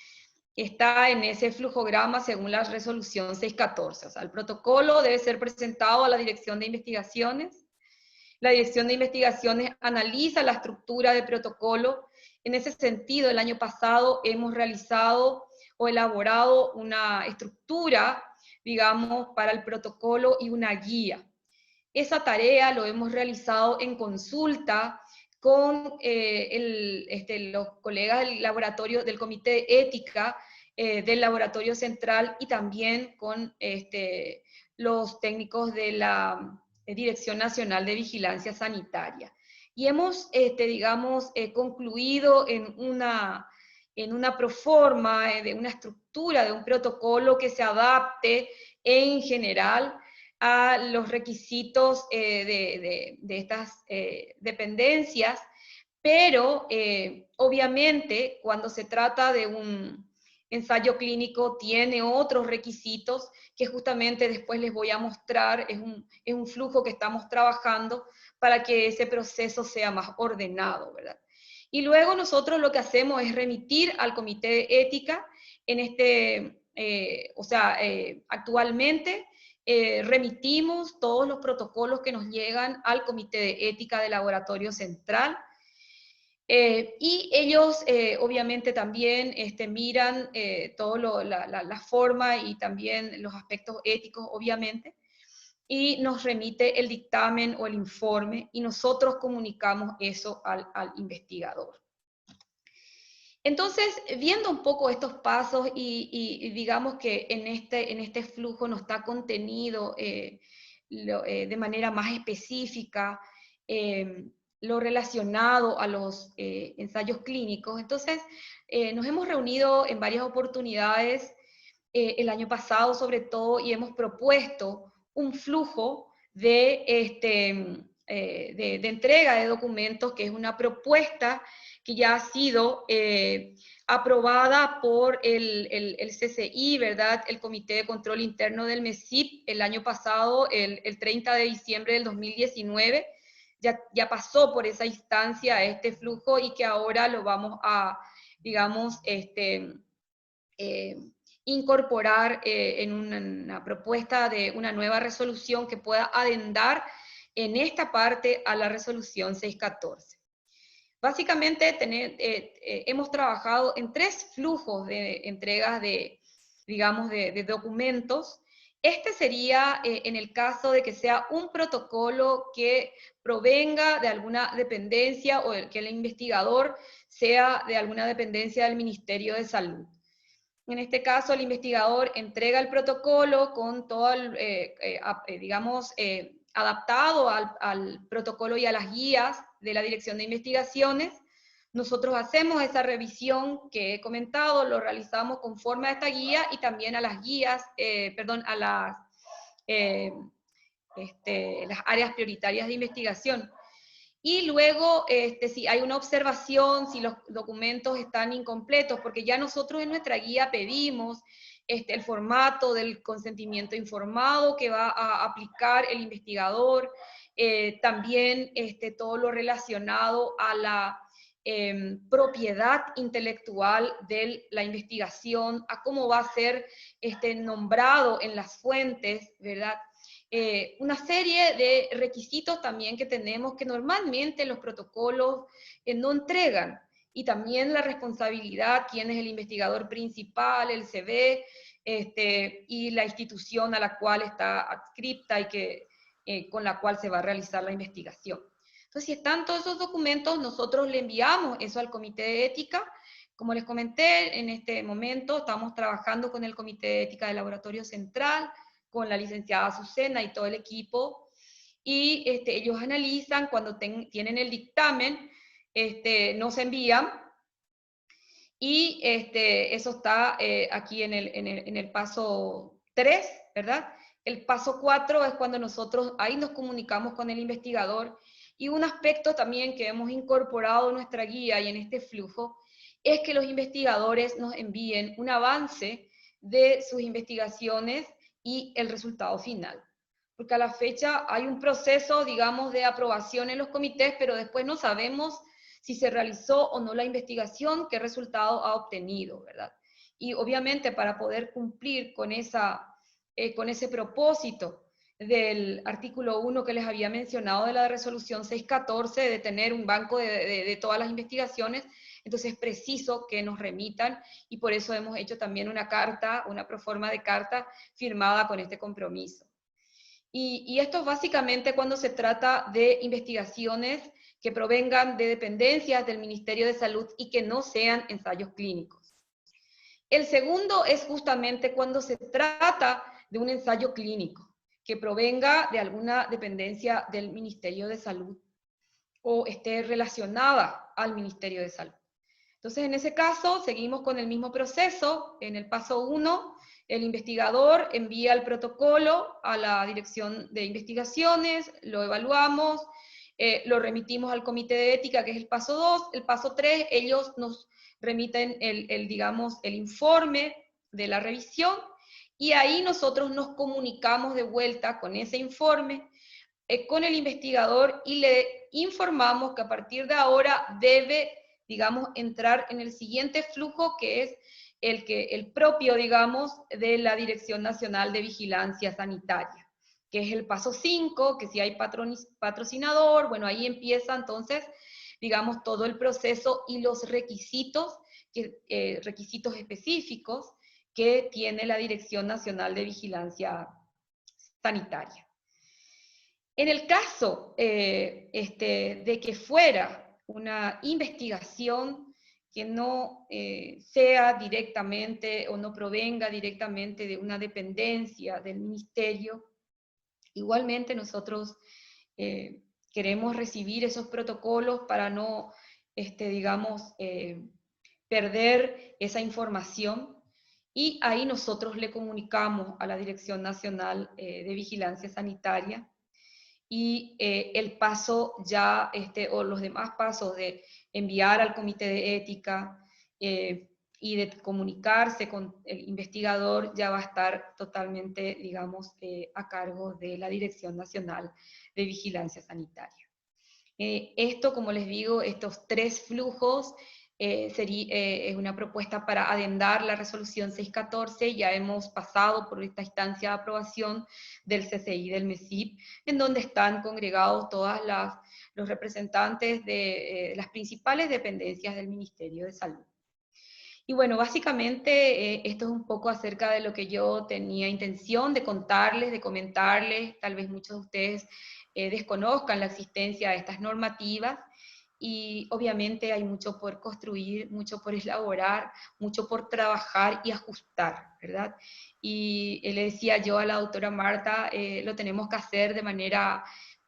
está en ese flujograma según la resolución 614. O sea, el protocolo debe ser presentado a la Dirección de Investigaciones. La Dirección de Investigaciones analiza la estructura de protocolo. En ese sentido, el año pasado hemos realizado o elaborado una estructura, digamos, para el protocolo y una guía. Esa tarea lo hemos realizado en consulta con los colegas del laboratorio, del Comité de Ética, del Laboratorio Central y también con los técnicos de la Dirección Nacional de Vigilancia Sanitaria. Y hemos, digamos, concluido en una proforma, de una estructura, de un protocolo que se adapte en general a los requisitos de estas dependencias, pero obviamente cuando se trata de un ensayo clínico tiene otros requisitos que justamente después les voy a mostrar, es un flujo que estamos trabajando para que ese proceso sea más ordenado, ¿verdad? Y luego nosotros lo que hacemos es remitir al Comité de Ética, actualmente remitimos todos los protocolos que nos llegan al Comité de Ética del Laboratorio Central, y ellos obviamente también miran toda la forma y también los aspectos éticos, obviamente, y nos remite el dictamen o el informe, y nosotros comunicamos eso al investigador. Entonces, viendo un poco estos pasos y digamos que en este flujo no está contenido de manera más específica lo relacionado a los ensayos clínicos, entonces nos hemos reunido en varias oportunidades, el año pasado sobre todo, y hemos propuesto un flujo de entrega de documentos, que es una propuesta que ya ha sido aprobada por el CCI, ¿verdad? El Comité de Control Interno del MESIP, el año pasado, el 30 de diciembre del 2019, ya pasó por esa instancia este flujo, y que ahora lo vamos a, digamos, incorporar en una propuesta de una nueva resolución que pueda adendar en esta parte a la resolución 614. Básicamente hemos trabajado en 3 flujos de entregas de, digamos, de documentos. Este sería en el caso de que sea un protocolo que provenga de alguna dependencia o que el investigador sea de alguna dependencia del Ministerio de Salud. En este caso, el investigador entrega el protocolo con todo, digamos, adaptado al protocolo y a las guías de la Dirección de Investigaciones. Nosotros hacemos esa revisión que he comentado, lo realizamos conforme a esta guía y también a las guías, a las áreas prioritarias de investigación. Y luego, si hay una observación, si los documentos están incompletos, porque ya nosotros en nuestra guía pedimos el formato del consentimiento informado que va a aplicar el investigador, también todo lo relacionado a la propiedad intelectual de la investigación, a cómo va a ser nombrado en las fuentes, ¿verdad? Una serie de requisitos también que tenemos que normalmente los protocolos no entregan, y también la responsabilidad, quién es el investigador principal, el CV, y la institución a la cual está adscripta y con la cual se va a realizar la investigación. Entonces, si están todos esos documentos, nosotros le enviamos eso al Comité de Ética. Como les comenté, en este momento estamos trabajando con el Comité de Ética del Laboratorio Central, con la licenciada Azucena y todo el equipo, y ellos analizan, cuando tienen el dictamen, nos envían, y eso está aquí en el paso 3, ¿verdad? El paso 4 es cuando nosotros ahí nos comunicamos con el investigador, y un aspecto también que hemos incorporado en nuestra guía y en este flujo, es que los investigadores nos envíen un avance de sus investigaciones y el resultado final. Porque a la fecha hay un proceso, digamos, de aprobación en los comités, pero después no sabemos si se realizó o no la investigación, qué resultado ha obtenido, ¿verdad? Y obviamente para poder cumplir con ese propósito del artículo 1 que les había mencionado de la resolución 614, de tener un banco de todas las investigaciones, entonces es preciso que nos remitan, y por eso hemos hecho también una carta, una proforma de carta firmada con este compromiso. Y esto es básicamente cuando se trata de investigaciones que provengan de dependencias del Ministerio de Salud y que no sean ensayos clínicos. El segundo es justamente cuando se trata de un ensayo clínico que provenga de alguna dependencia del Ministerio de Salud o esté relacionada al Ministerio de Salud. Entonces, en ese caso, seguimos con el mismo proceso. En el paso 1, el investigador envía el protocolo a la Dirección de Investigaciones, lo evaluamos, lo remitimos al Comité de Ética, que es el paso 2. El paso 3, ellos nos remiten digamos, el informe de la revisión, y ahí nosotros nos comunicamos de vuelta con ese informe, con el investigador, y le informamos que a partir de ahora debe, digamos, entrar en el siguiente flujo, que es el propio, digamos, de la Dirección Nacional de Vigilancia Sanitaria, que es el paso 5, que si hay patrocinador, bueno, ahí empieza entonces, digamos, todo el proceso y los requisitos, requisitos específicos que tiene la Dirección Nacional de Vigilancia Sanitaria. En el caso de que fuera una investigación que no sea directamente o no provenga directamente de una dependencia del ministerio, igualmente nosotros queremos recibir esos protocolos para no, digamos, perder esa información, y ahí nosotros le comunicamos a la Dirección Nacional de Vigilancia Sanitaria, y el paso ya, o los demás pasos de enviar al Comité de Ética y de comunicarse con el investigador, ya va a estar totalmente, digamos, a cargo de la Dirección Nacional de Vigilancia Sanitaria. Esto, como les digo, estos 3 flujos es una propuesta para adendar la resolución 614. Ya hemos pasado por esta instancia de aprobación del CCI, del MESIP, en donde están congregados todos los representantes de las principales dependencias del Ministerio de Salud. Y bueno, básicamente esto es un poco acerca de lo que yo tenía intención de contarles, de comentarles. Tal vez muchos de ustedes desconozcan la existencia de estas normativas, y obviamente hay mucho por construir, mucho por elaborar, mucho por trabajar y ajustar, ¿verdad? Y le decía yo a la doctora Marta, lo tenemos que hacer de manera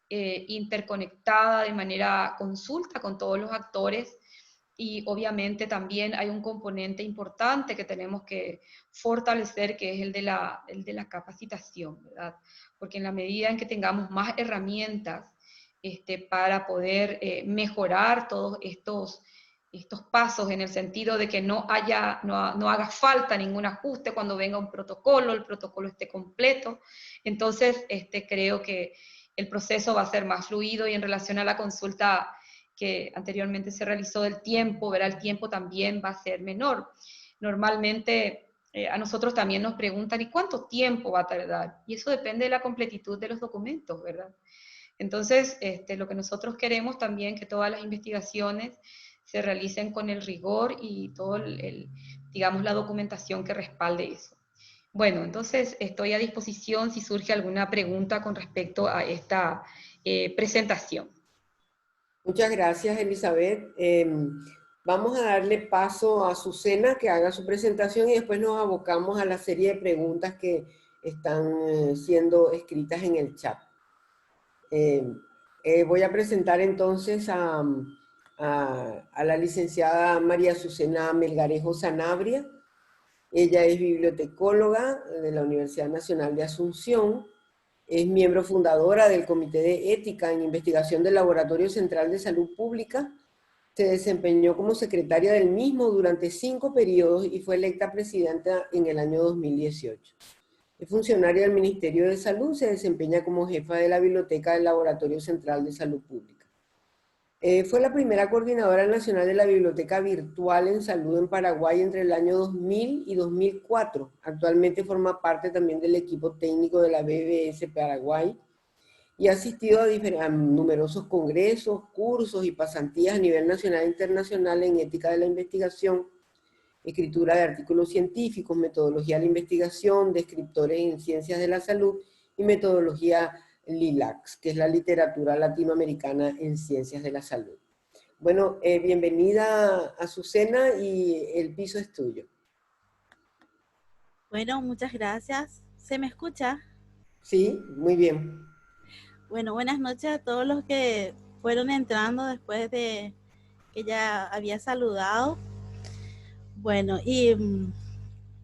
interconectada, de manera consulta con todos los actores, y obviamente también hay un componente importante que tenemos que fortalecer, que es el de la capacitación, ¿verdad? Porque en la medida en que tengamos más herramientas para poder mejorar todos estos pasos, en el sentido de que no haga falta ningún ajuste cuando venga un protocolo, el protocolo esté completo, entonces creo que el proceso va a ser más fluido. Y en relación a la consulta que anteriormente se realizó del tiempo, verá, el tiempo también va a ser menor. Normalmente a nosotros también nos preguntan, ¿y cuánto tiempo va a tardar? Y eso depende de la completitud de los documentos, ¿verdad? Entonces, lo que nosotros queremos también, que todas las investigaciones se realicen con el rigor y todo digamos, la documentación que respalde eso. Bueno, entonces estoy a disposición si surge alguna pregunta con respecto a esta presentación. Muchas gracias, Elizabeth. Vamos a darle paso a Azucena que haga su presentación y después nos abocamos a la serie de preguntas que están siendo escritas en el chat. Voy a presentar entonces a la licenciada María Azucena Melgarejo Sanabria. Ella es bibliotecóloga de la Universidad Nacional de Asunción, es miembro fundadora del Comité de Ética en Investigación del Laboratorio Central de Salud Pública, se desempeñó como secretaria del mismo durante 5 periodos y fue electa presidenta en el año 2018. Es funcionaria del Ministerio de Salud, se desempeña como jefa de la Biblioteca del Laboratorio Central de Salud Pública. Fue la primera coordinadora nacional de la Biblioteca Virtual en Salud en Paraguay entre el año 2000 y 2004. Actualmente forma parte también del equipo técnico de la BBS Paraguay y ha asistido a numerosos congresos, cursos y pasantías a nivel nacional e internacional en ética de la investigación, escritura de artículos científicos, metodología de la investigación, descriptores en ciencias de la salud y metodología LILAC, que es la literatura latinoamericana en ciencias de la salud. Bueno, bienvenida Azucena y el piso es tuyo. Bueno, muchas gracias. ¿Se me escucha? Sí, muy bien. Bueno, buenas noches a todos los que fueron entrando después de que ya había saludado. Bueno, y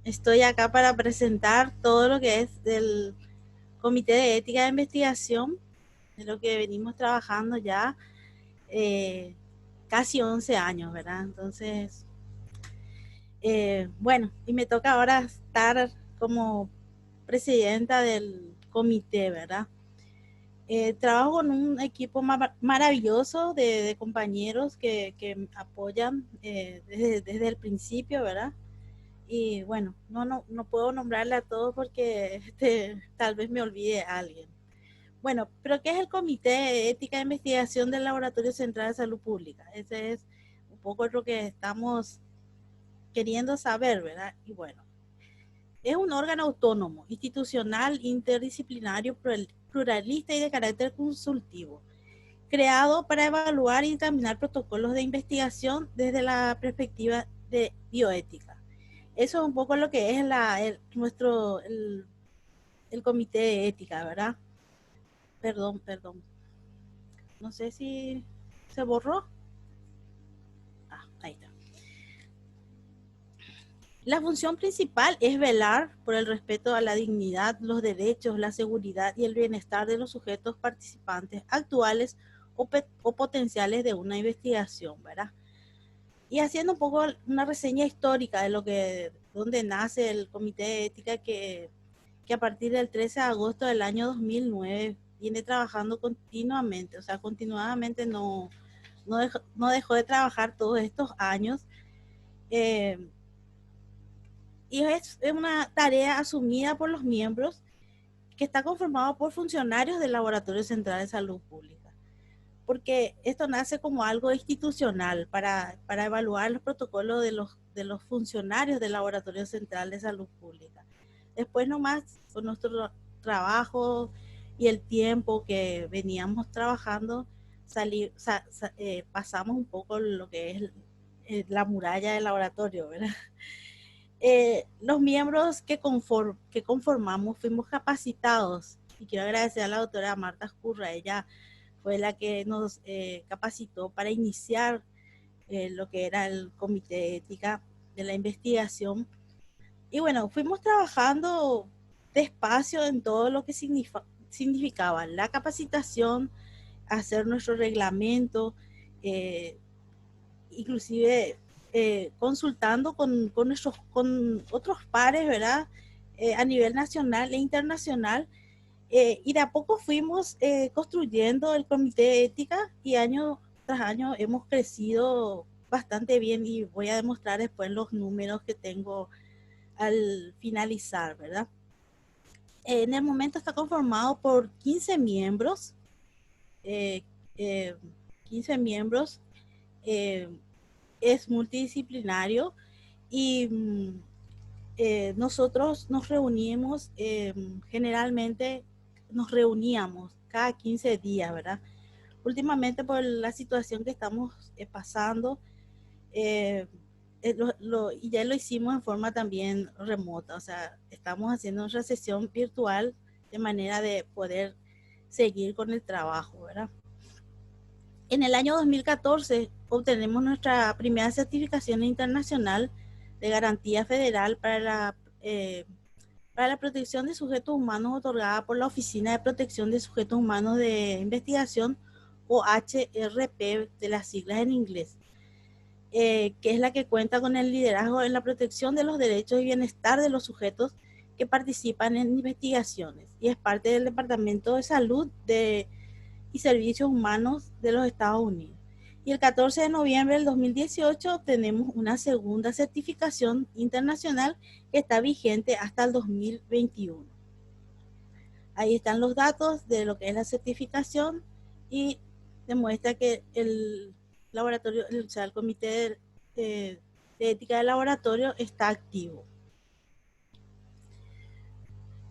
estoy acá para presentar todo lo que es del Comité de Ética de Investigación, de lo que venimos trabajando ya casi 11 años, ¿verdad? Entonces, bueno, y me toca ahora estar como presidenta del comité, ¿verdad? Trabajo con un equipo maravilloso de compañeros que apoyan desde el principio, ¿verdad? Y bueno, no puedo nombrarle a todos porque tal vez me olvide a alguien. Bueno, pero ¿qué es el Comité de Ética de Investigación del Laboratorio Central de Salud Pública? Ese es un poco lo que estamos queriendo saber, ¿verdad? Y bueno, es un órgano autónomo, institucional, interdisciplinario, pluralista y de carácter consultivo, creado para evaluar y examinar protocolos de investigación desde la perspectiva de bioética. Eso es un poco lo que es el comité de ética, ¿verdad? Perdón. No sé si se borró. Ahí está. La función principal es velar por el respeto a la dignidad, los derechos, la seguridad y el bienestar de los sujetos participantes actuales o potenciales de una investigación, ¿verdad? Y haciendo un poco una reseña histórica de dónde nace el Comité de Ética que a partir del 13 de agosto del año 2009 viene trabajando continuamente, o sea, continuadamente no dejó de trabajar todos estos años y es una tarea asumida por los miembros que está conformado por funcionarios del Laboratorio Central de Salud Pública, porque esto nace como algo institucional para evaluar los protocolos de los funcionarios del Laboratorio Central de Salud Pública. Después nomás, con nuestro trabajo y el tiempo que veníamos trabajando, pasamos un poco lo que es la muralla del laboratorio, ¿verdad? Los miembros que conformamos fuimos capacitados, y quiero agradecer a la doctora Marta Escurra. Ella fue la que nos capacitó para iniciar lo que era el Comité de Ética de la Investigación. Y bueno, fuimos trabajando despacio en todo lo que significaba la capacitación, hacer nuestro reglamento, inclusive consultando con otros pares, ¿verdad? A nivel nacional e internacional. Y de a poco fuimos construyendo el Comité de Ética, y año tras año hemos crecido bastante bien, y voy a demostrar después los números que tengo al finalizar, ¿verdad? En el momento está conformado por 15 miembros, 15 miembros, es multidisciplinario, y nosotros nos reunimos, generalmente nos reuníamos cada 15 días, ¿verdad? Últimamente, por la situación que estamos pasando, y ya lo hicimos en forma también remota, o sea, estamos haciendo una sesión virtual de manera de poder seguir con el trabajo, ¿verdad? En el año 2014 obtenemos nuestra primera certificación internacional de garantía federal para la protección de sujetos humanos, otorgada por la Oficina de Protección de Sujetos Humanos de Investigación, o HRP de las siglas en inglés, que es la que cuenta con el liderazgo en la protección de los derechos y bienestar de los sujetos que participan en investigaciones, y es parte del Departamento de Salud y Servicios Humanos de los Estados Unidos. Y el 14 de noviembre del 2018 tenemos una segunda certificación internacional que está vigente hasta el 2021. Ahí están los datos de lo que es la certificación, y demuestra que el laboratorio, o sea, el Comité de Ética del Laboratorio está activo.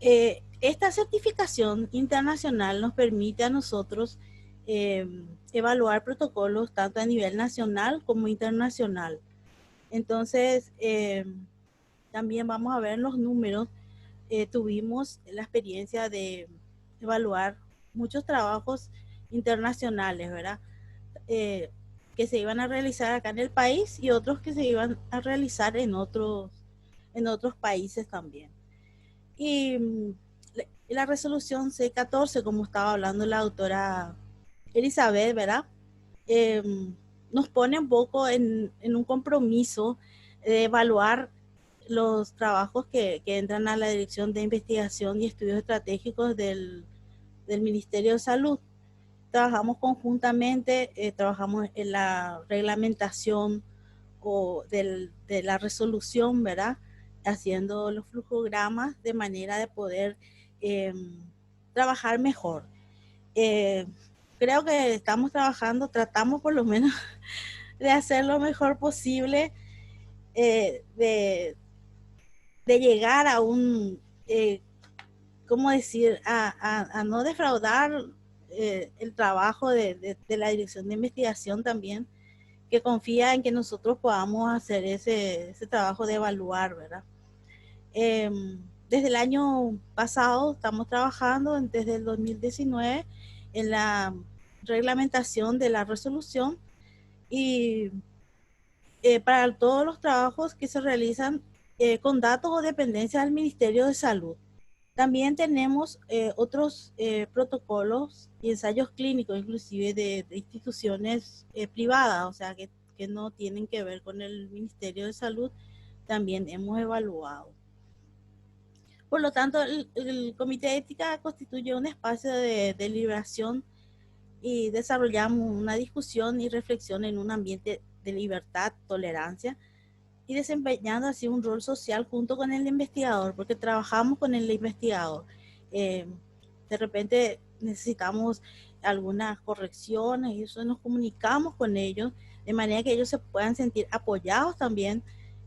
Esta certificación internacional nos permite a nosotros evaluar protocolos tanto a nivel nacional como internacional. Entonces, también vamos a ver los números. Tuvimos la experiencia de evaluar muchos trabajos internacionales, ¿verdad? Que se iban a realizar acá en el país, y otros que se iban a realizar en otros países también. Y la resolución C14, como estaba hablando la doctora Elizabeth, ¿verdad? Nos pone un poco en un compromiso de evaluar los trabajos que entran a la Dirección de Investigación y Estudios Estratégicos del Ministerio de Salud. Trabajamos conjuntamente, trabajamos en la reglamentación de la resolución, ¿verdad? Haciendo los flujogramas de manera de poder trabajar mejor. Creo que estamos tratamos por lo menos de hacer lo mejor posible, de llegar a ¿cómo decir? A no defraudar el trabajo de la Dirección de Investigación también, que confía en que nosotros podamos hacer ese trabajo de evaluar, ¿verdad? Desde el año pasado estamos trabajando, desde el 2019, en la reglamentación de la resolución, y para todos los trabajos que se realizan con datos o dependencias del Ministerio de Salud. También tenemos otros protocolos y ensayos clínicos, inclusive de instituciones privadas, o sea, que no tienen que ver con el Ministerio de Salud, también hemos evaluado. Por lo tanto, el Comité de Ética constituye un espacio de deliberación, y desarrollamos una discusión y reflexión en un ambiente de libertad, tolerancia y desempeñando así un rol social junto con el investigador, porque trabajamos con el investigador. De repente necesitamos algunas correcciones y eso nos comunicamos con ellos de manera que ellos se puedan sentir apoyados también,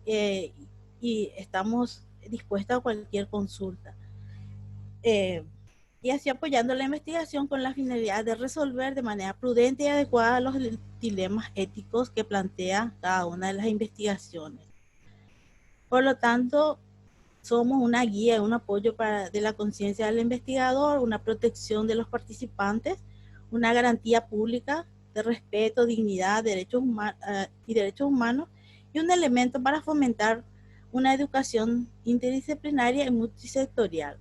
y estamos dispuestos a cualquier consulta. Y así apoyando la investigación con la finalidad de resolver de manera prudente y adecuada los dilemas éticos que plantea cada una de las investigaciones. Por lo tanto, somos una guía, un apoyo de la conciencia del investigador, una protección de los participantes, una garantía pública de respeto, dignidad, derechos humanos, y un elemento para fomentar una educación interdisciplinaria y multisectorial,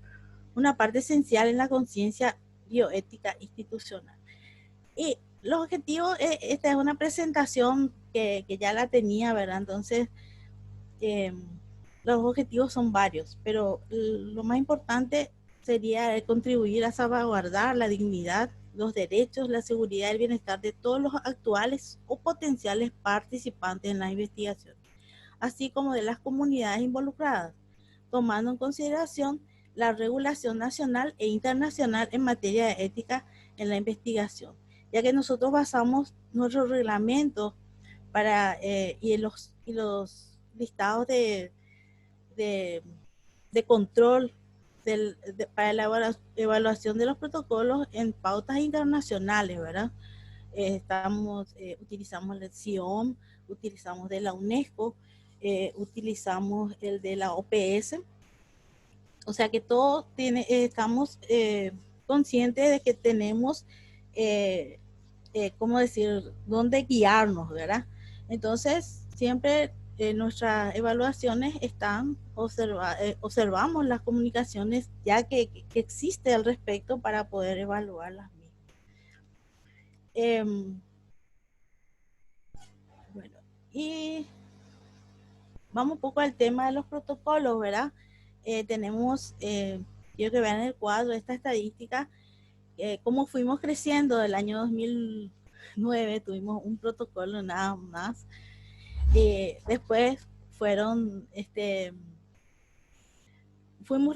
una parte esencial en la conciencia bioética institucional. Y los objetivos, esta es una presentación que ya la tenía, ¿verdad? Entonces, los objetivos son varios, pero lo más importante sería contribuir a salvaguardar la dignidad, los derechos, la seguridad y el bienestar de todos los actuales o potenciales participantes en la investigación, así como de las comunidades involucradas, tomando en consideración la regulación nacional e internacional en materia de ética en la investigación, ya que nosotros basamos nuestro reglamento y los listados de control para la evaluación de los protocolos en pautas internacionales, ¿verdad? Utilizamos el CIOM, utilizamos de la UNESCO, utilizamos el de la OPS, o sea que todos estamos conscientes de que tenemos, ¿cómo decir?, dónde guiarnos, ¿verdad? Entonces, siempre nuestras evaluaciones observamos las comunicaciones ya que existe al respecto para poder evaluarlas mismas. Bueno, y vamos un poco al tema de los protocolos, ¿verdad? Tenemos, quiero que vean el cuadro, esta estadística, cómo fuimos creciendo. Del año 2009 tuvimos un protocolo nada más. Después fuimos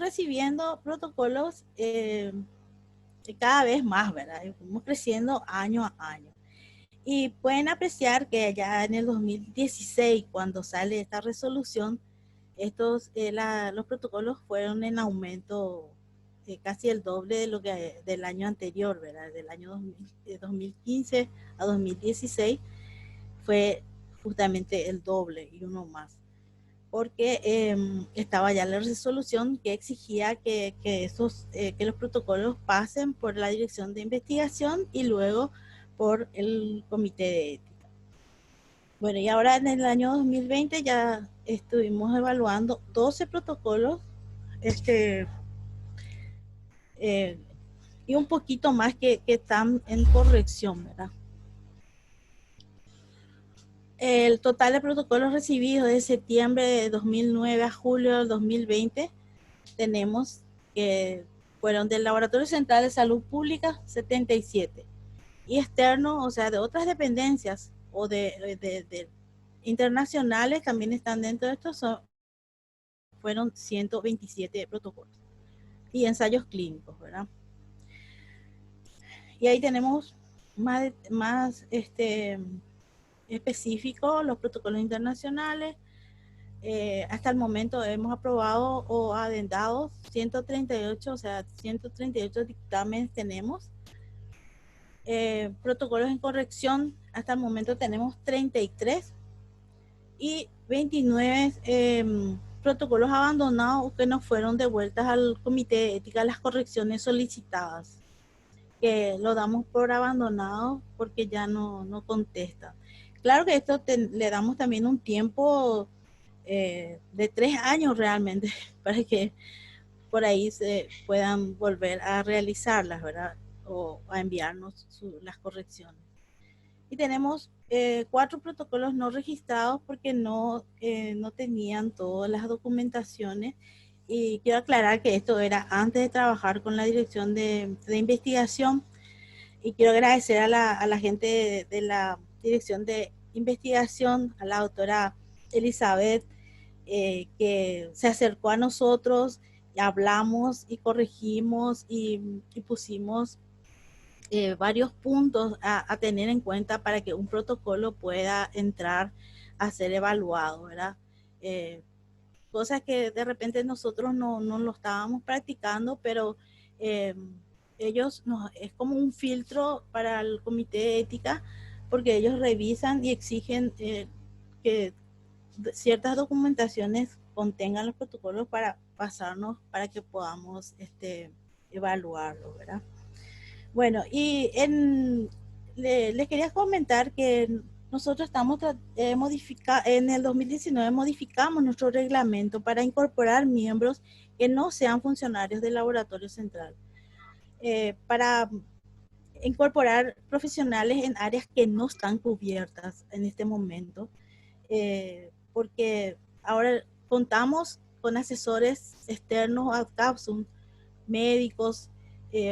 recibiendo protocolos cada vez más, ¿verdad? Fuimos creciendo año a año. Y pueden apreciar que ya en el 2016, cuando sale esta resolución, los protocolos fueron en aumento casi el doble de lo que del año anterior, ¿verdad? Del año 2015 a 2016 fue justamente el doble y uno más, porque estaba ya la resolución que exigía que los protocolos pasen por la dirección de investigación y luego por el comité de ética. Bueno, y ahora en el año 2020 ya estuvimos evaluando 12 protocolos, y un poquito más que están en corrección, ¿verdad? El total de protocolos recibidos de septiembre de 2009 a julio del 2020 tenemos que fueron del Laboratorio Central de Salud Pública 77 y externos, o sea, de otras dependencias o de internacionales también están dentro de estos, fueron 127 protocolos y ensayos clínicos, ¿verdad? Y ahí tenemos más específico los protocolos internacionales. Hasta el momento hemos aprobado o adendado 138, o sea, 138 dictámenes tenemos. Protocolos en corrección, hasta el momento tenemos 33 y 29 protocolos abandonados que nos fueron devueltas al comité de ética las correcciones solicitadas, que lo damos por abandonado porque ya no contesta. Claro que esto le damos también un tiempo de 3 años realmente para que por ahí se puedan volver a realizarlas, ¿verdad? O a enviarnos las correcciones. Y tenemos 4 protocolos no registrados porque no tenían todas las documentaciones. Y quiero aclarar que esto era antes de trabajar con la dirección de investigación. Y quiero agradecer a la gente de la dirección de investigación, a la doctora Elizabeth que se acercó a nosotros, y hablamos y corregimos y pusimos varios puntos a tener en cuenta para que un protocolo pueda entrar a ser evaluado, ¿verdad? Cosas que de repente nosotros no lo estábamos practicando, pero ellos es como un filtro para el comité de ética, porque ellos revisan y exigen que ciertas documentaciones contengan los protocolos para pasarnos, para que podamos evaluarlo, ¿verdad? Bueno, y les quería comentar que nosotros estamos en el 2019 modificamos nuestro reglamento para incorporar miembros que no sean funcionarios del laboratorio central, para incorporar profesionales en áreas que no están cubiertas en este momento, porque ahora contamos con asesores externos a Capsum, médicos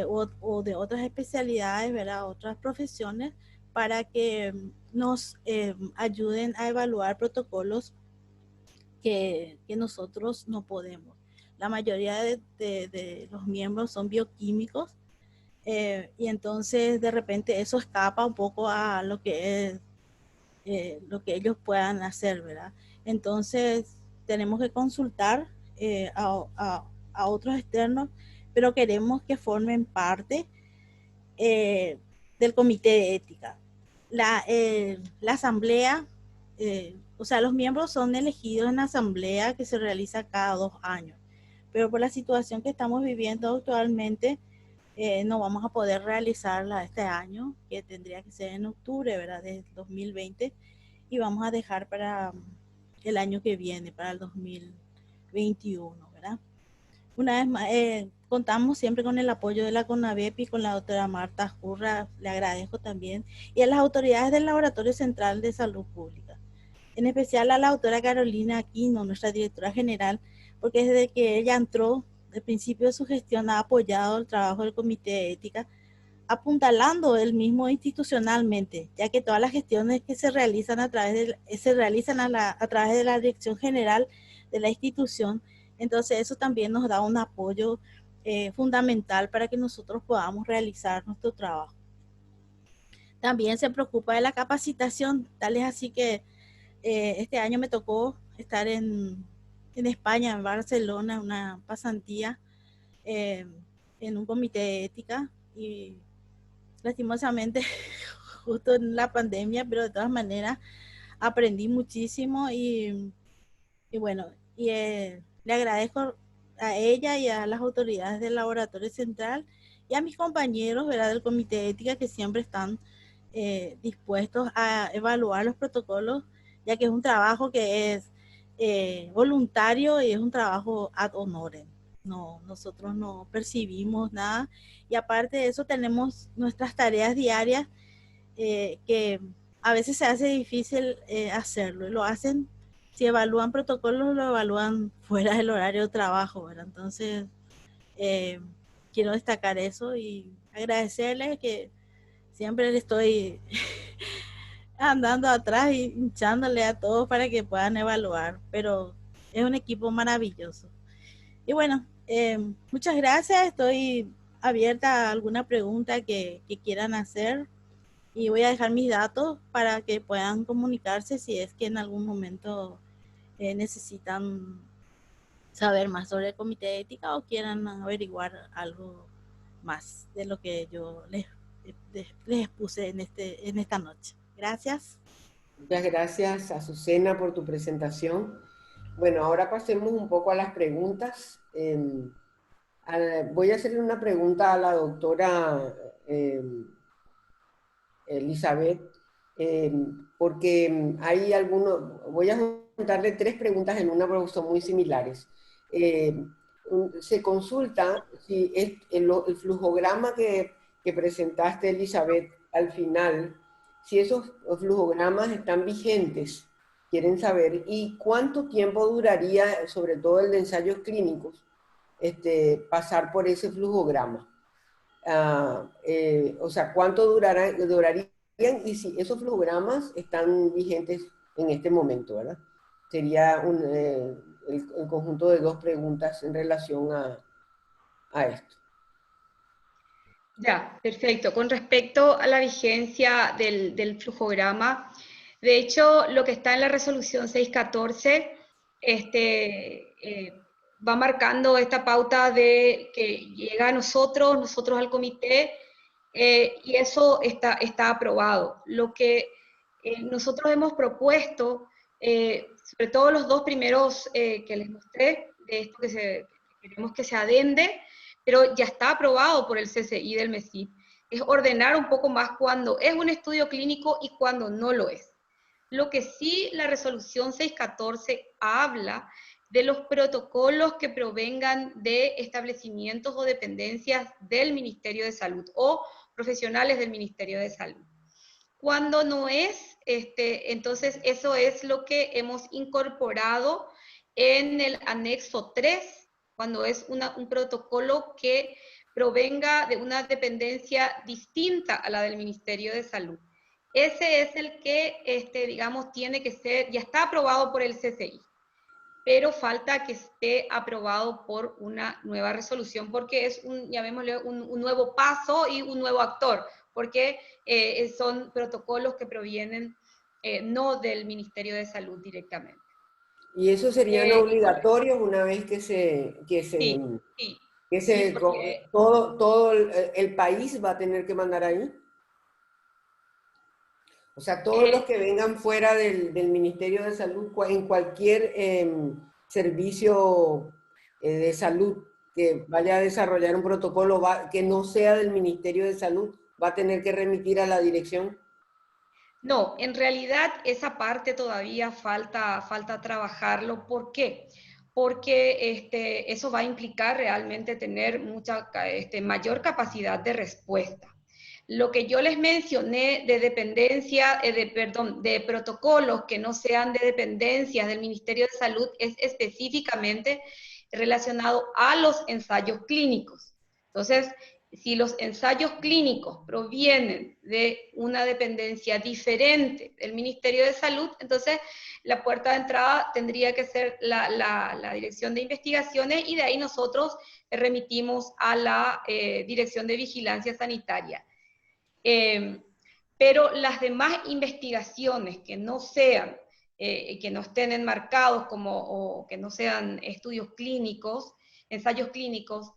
o de otras especialidades, ¿verdad? Otras profesiones, para que nos ayuden a evaluar protocolos que nosotros no podemos. La mayoría de los miembros son bioquímicos, y entonces de repente eso escapa un poco a lo que es lo que ellos puedan hacer, ¿verdad? Entonces tenemos que consultar a otros externos, pero queremos que formen parte del comité de ética. La asamblea, o sea, los miembros son elegidos en asamblea que se realiza cada 2 años, pero por la situación que estamos viviendo actualmente, no vamos a poder realizarla este año, que tendría que ser en octubre, ¿verdad?, de 2020, y vamos a dejar para el año que viene, para el 2021, ¿verdad? Una vez más, contamos siempre con el apoyo de la CONAVEP y con la doctora Marta Jurra, le agradezco también, y a las autoridades del Laboratorio Central de Salud Pública, en especial a la doctora Carolina Aquino, nuestra directora general, porque desde que ella entró, al principio de su gestión, ha apoyado el trabajo del Comité de Ética, apuntalando el mismo institucionalmente, ya que todas las gestiones que se realizan a través de la Dirección General de la institución. Entonces eso también nos da un apoyo fundamental para que nosotros podamos realizar nuestro trabajo. También se preocupa de la capacitación, tal es así que este año me tocó estar en España, en Barcelona, una pasantía en un comité de ética, y lastimosamente justo en la pandemia, pero de todas maneras aprendí muchísimo y bueno, y le agradezco a ella y a las autoridades del Laboratorio Central y a mis compañeros, ¿verdad?, del Comité de Ética, que siempre están dispuestos a evaluar los protocolos, ya que es un trabajo que es voluntario y es un trabajo ad honorem. No, nosotros no percibimos nada, y aparte de eso tenemos nuestras tareas diarias que a veces se hace difícil hacerlo, y lo hacen, si evalúan protocolos, lo evalúan fuera del horario de trabajo, ¿verdad? Entonces quiero destacar eso y agradecerles que siempre le estoy andando atrás y hinchándole a todos para que puedan evaluar, pero es un equipo maravilloso. Y bueno, muchas gracias, estoy abierta a alguna pregunta que quieran hacer, y voy a dejar mis datos para que puedan comunicarse si es que en algún momento necesitan saber más sobre el comité de ética o quieran averiguar algo más de lo que yo les expuse en esta noche. Gracias. Muchas gracias, Azucena, por tu presentación. Bueno, ahora pasemos un poco a las preguntas. Voy a hacerle una pregunta a la doctora Elizabeth, porque hay algunos, voy a juntarle 3 preguntas en una, porque son muy similares. Se consulta si el flujograma que presentaste, Elizabeth, al final, si esos flujogramas están vigentes, quieren saber, y cuánto tiempo duraría, sobre todo el de ensayos clínicos, pasar por ese flujograma. O sea, cuánto durarían, y si esos flujogramas están vigentes en este momento, ¿verdad? Sería el conjunto de dos preguntas en relación a esto. Ya, perfecto. Con respecto a la vigencia del flujograma, de hecho, lo que está en la resolución 614 va marcando esta pauta de que llega a nosotros al comité, y eso está aprobado. Lo que nosotros hemos propuesto, sobre todo los dos primeros que les mostré, de esto que queremos que se adende, pero ya está aprobado por el CCI del MESIP, es ordenar un poco más cuando es un estudio clínico y cuando no lo es. Lo que sí la resolución 614 habla de los protocolos que provengan de establecimientos o dependencias del Ministerio de Salud o profesionales del Ministerio de Salud. Cuando no es, entonces eso es lo que hemos incorporado en el anexo 3, cuando es un protocolo que provenga de una dependencia distinta a la del Ministerio de Salud. Ese es el que, digamos, tiene que ser, ya está aprobado por el CCI, pero falta que esté aprobado por una nueva resolución, porque es llamémosle un nuevo paso y un nuevo actor, porque son protocolos que provienen no del Ministerio de Salud directamente. ¿Y eso serían obligatorios una vez todo el país va a tener que mandar ahí? O sea, todos los que vengan fuera del Ministerio de Salud, en cualquier servicio de salud que vaya a desarrollar un protocolo que no sea del Ministerio de Salud, va a tener que remitir a la dirección. No, en realidad esa parte todavía falta trabajarlo. ¿Por qué? Porque eso va a implicar realmente tener mayor capacidad de respuesta. Lo que yo les mencioné de dependencia, de protocolos que no sean de dependencias del Ministerio de Salud es específicamente relacionado a los ensayos clínicos. Entonces, si los ensayos clínicos provienen de una dependencia diferente del Ministerio de Salud, entonces la puerta de entrada tendría que ser la Dirección de Investigaciones, y de ahí nosotros remitimos a la Dirección de Vigilancia Sanitaria. Pero las demás investigaciones que no sean, que no estén enmarcados o que no sean estudios clínicos, ensayos clínicos,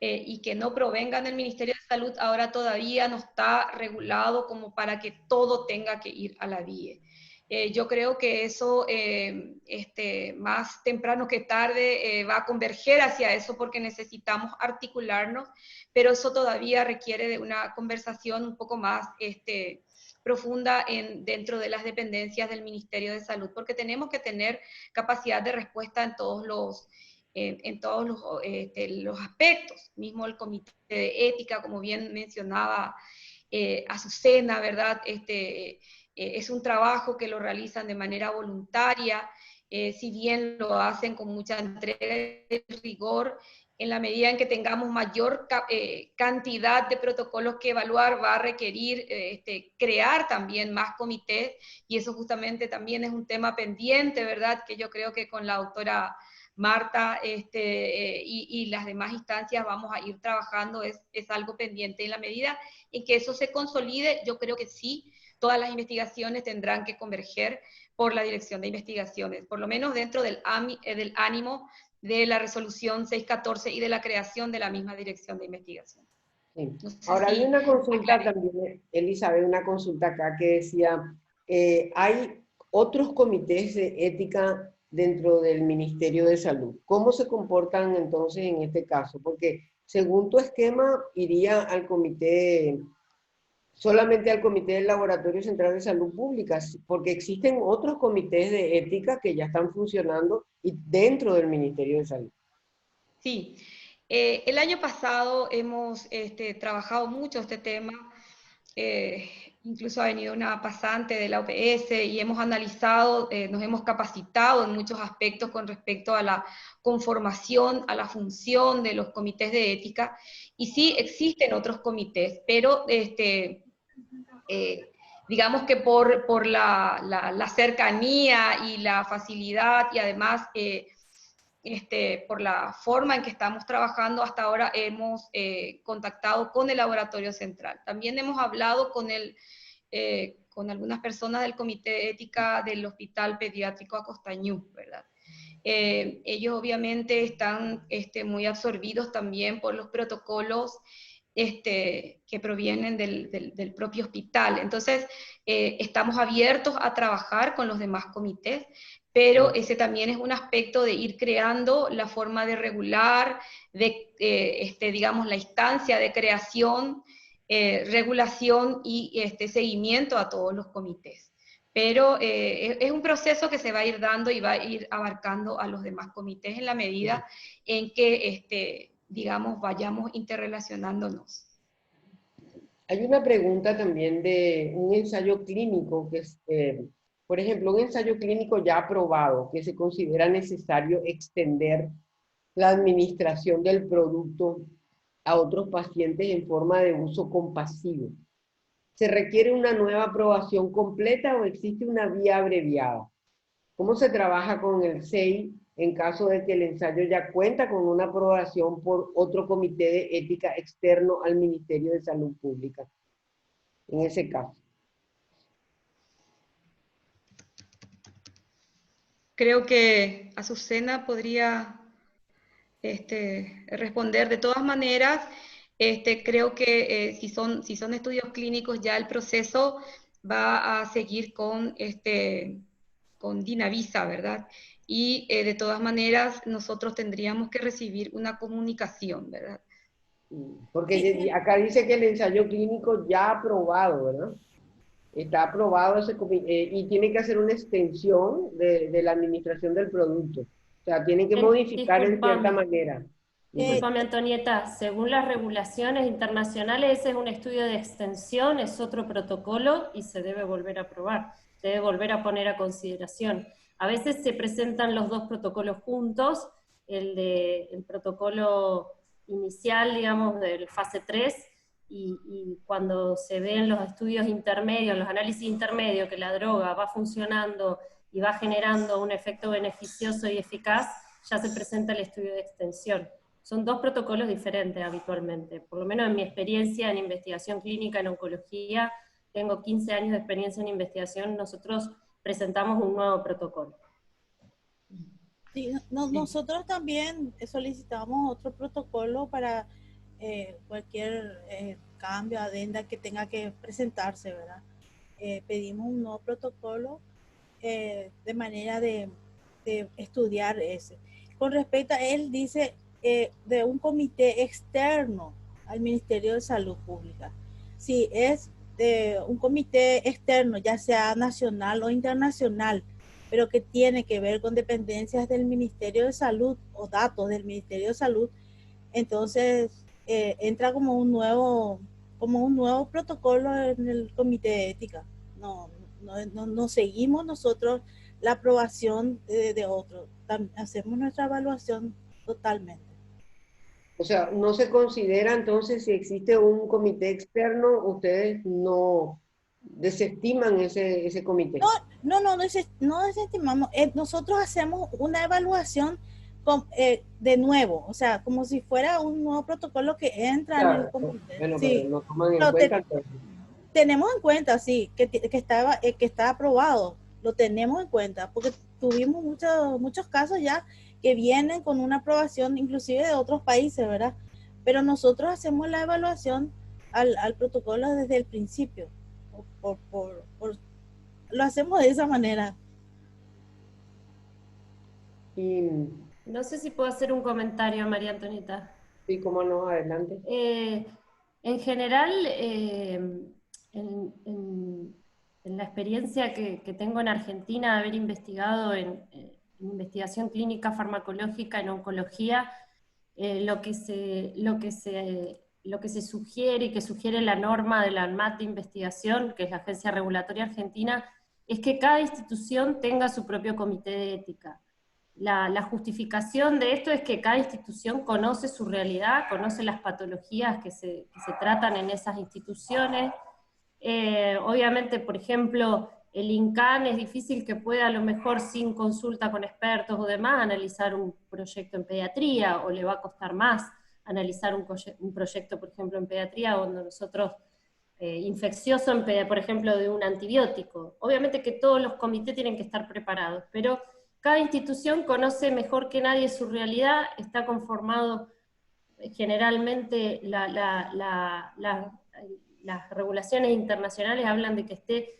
y que no provengan del Ministerio de Salud, ahora todavía no está regulado como para que todo tenga que ir a la DIE. Yo creo que eso, más temprano que tarde, va a converger hacia eso, porque necesitamos articularnos, pero eso todavía requiere de una conversación un poco más profunda dentro de las dependencias del Ministerio de Salud, porque tenemos que tener capacidad de respuesta en todos los aspectos. Mismo el Comité de Ética, como bien mencionaba Azucena, ¿verdad? Es un trabajo que lo realizan de manera voluntaria, si bien lo hacen con mucha entrega y rigor. En la medida en que tengamos mayor cantidad de protocolos que evaluar, va a requerir crear también más comités, y eso justamente también es un tema pendiente, ¿verdad? Que yo creo que con la doctora Marta y las demás instancias vamos a ir trabajando, es algo pendiente. En la medida en que eso se consolide, yo creo que sí, todas las investigaciones tendrán que converger por la Dirección de Investigaciones, por lo menos dentro del ánimo de la resolución 614 y de la creación de la misma Dirección de Investigación. Sí. No sé Ahora si hay una consulta también, Elizabeth, una consulta acá que decía, hay otros comités de ética dentro del Ministerio de Salud. ¿Cómo se comportan entonces en este caso? Porque según tu esquema iría al comité, solamente al Comité del Laboratorio Central de Salud Pública, porque existen otros comités de ética que ya están funcionando y dentro del Ministerio de Salud. Sí, el año pasado hemos trabajado mucho este tema, incluso ha venido una pasante de la OPS y hemos analizado, nos hemos capacitado en muchos aspectos con respecto a la conformación, a la función de los comités de ética, y sí existen otros comités, pero digamos que por la cercanía y la facilidad, y además por la forma en que estamos trabajando, hasta ahora hemos contactado con el laboratorio central. También hemos hablado con algunas personas del Comité de Ética del Hospital Pediátrico Acostañú, ¿verdad? Ellos obviamente están muy absorbidos también por los protocolos que provienen del propio hospital. Entonces, estamos abiertos a trabajar con los demás comités, pero ese también es un aspecto de ir creando la forma de regular, digamos, la instancia de creación, regulación y seguimiento a todos los comités. Pero es un proceso que se va a ir dando y va a ir abarcando a los demás comités en la medida en que, digamos, vayamos interrelacionándonos. Hay una pregunta también de un ensayo clínico, que es, por ejemplo, un ensayo clínico ya aprobado, que se considera necesario extender la administración del producto a otros pacientes en forma de uso compasivo. ¿Se requiere una nueva aprobación completa o existe una vía abreviada? ¿Cómo se trabaja con el SEI en caso de que el ensayo ya cuenta con una aprobación por otro comité de ética externo al Ministerio de Salud Pública? En ese caso. Creo que Azucena podría responder. De todas maneras, creo que si son estudios clínicos, ya el proceso va a seguir con Dinavisa, ¿verdad? Y de todas maneras, nosotros tendríamos que recibir una comunicación, ¿verdad? Porque acá dice que el ensayo clínico ya aprobado, ¿verdad? Está aprobado ese y tiene que hacer una extensión de la administración del producto. O sea, tiene que modificar en cierta manera. Discúlpame, Antonieta, según las regulaciones internacionales, ese es un estudio de extensión, es otro protocolo y se debe volver a aprobar, se debe volver a poner a consideración. A veces se presentan los dos protocolos juntos, el protocolo inicial, digamos, del fase 3, y cuando se ven los estudios intermedios, los análisis intermedios, que la droga va funcionando y va generando un efecto beneficioso y eficaz, ya se presenta el estudio de extensión. Son dos protocolos diferentes habitualmente, por lo menos en mi experiencia en investigación clínica en oncología, tengo 15 años de experiencia en investigación, nosotros presentamos un nuevo protocolo. Sí, nosotros también solicitamos otro protocolo para cualquier cambio, adenda que tenga que presentarse, ¿verdad? Pedimos un nuevo protocolo de manera de estudiar ese. Con respecto a él, dice de un comité externo al Ministerio de Salud Pública. Si es de un comité externo, ya sea nacional o internacional, pero que tiene que ver con dependencias del Ministerio de Salud o datos del Ministerio de Salud, entonces entra como un nuevo protocolo en el comité de ética. No seguimos nosotros la aprobación de otros, hacemos nuestra evaluación totalmente. O sea, no se considera entonces, si existe un comité externo, ustedes no desestiman ese comité. No desestimamos. Nosotros hacemos una evaluación de nuevo, o sea, como si fuera un nuevo protocolo que entra en el comité. Bueno, sí. Pero no toman en cuenta. Tenemos en cuenta, sí, que está aprobado, lo tenemos en cuenta, porque tuvimos muchos casos ya que vienen con una aprobación inclusive de otros países, ¿verdad? Pero nosotros hacemos la evaluación al protocolo desde el principio. Lo hacemos de esa manera. No sé si puedo hacer un comentario, María Antonieta. Sí, cómo no, adelante. En general, en la experiencia que tengo en Argentina de haber investigado en investigación clínica farmacológica en oncología, lo que se sugiere y que sugiere la norma de la ANMAT de investigación, que es la Agencia Regulatoria Argentina, es que cada institución tenga su propio comité de ética. La justificación de esto es que cada institución conoce su realidad, conoce las patologías que se tratan en esas instituciones, Obviamente, por ejemplo, el INCAN es difícil que pueda, a lo mejor sin consulta con expertos o demás, analizar un proyecto en pediatría, o le va a costar más analizar un proyecto, por ejemplo, en pediatría, donde nosotros, infeccioso, por ejemplo, de un antibiótico. Obviamente que todos los comités tienen que estar preparados, pero cada institución conoce mejor que nadie su realidad, está conformado generalmente, las regulaciones internacionales hablan de que esté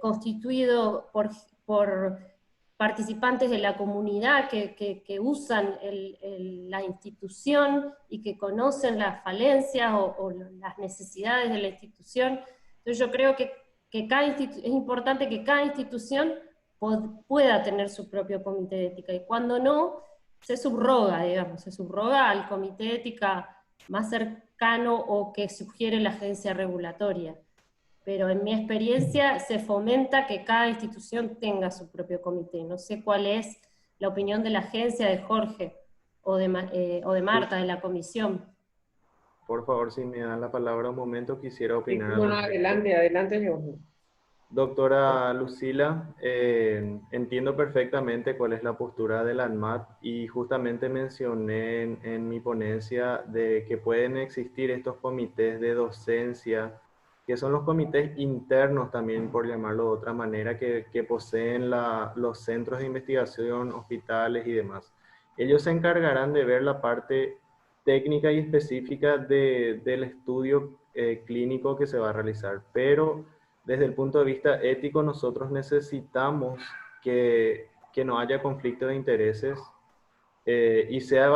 constituido por participantes de la comunidad que usan la institución y que conocen las falencias o las necesidades de la institución. Entonces yo creo que es importante que cada institución pueda tener su propio comité de ética, y cuando no, se subroga, digamos, se subroga al comité de ética más cercano o que sugiere la agencia regulatoria. Pero en mi experiencia se fomenta que cada institución tenga su propio comité. No sé cuál es la opinión de la agencia, de Jorge o de Marta, de la comisión. Por favor, si me dan la palabra un momento, quisiera opinar. Bueno, adelante, Jorge. Doctora Lucila, entiendo perfectamente cuál es la postura de la ANMAT, y justamente mencioné en mi ponencia de que pueden existir estos comités de docencia, que son los comités internos también, por llamarlo de otra manera, que poseen los centros de investigación, hospitales y demás. Ellos se encargarán de ver la parte técnica y específica del estudio clínico que se va a realizar, pero desde el punto de vista ético nosotros necesitamos que no haya conflicto de intereses y sea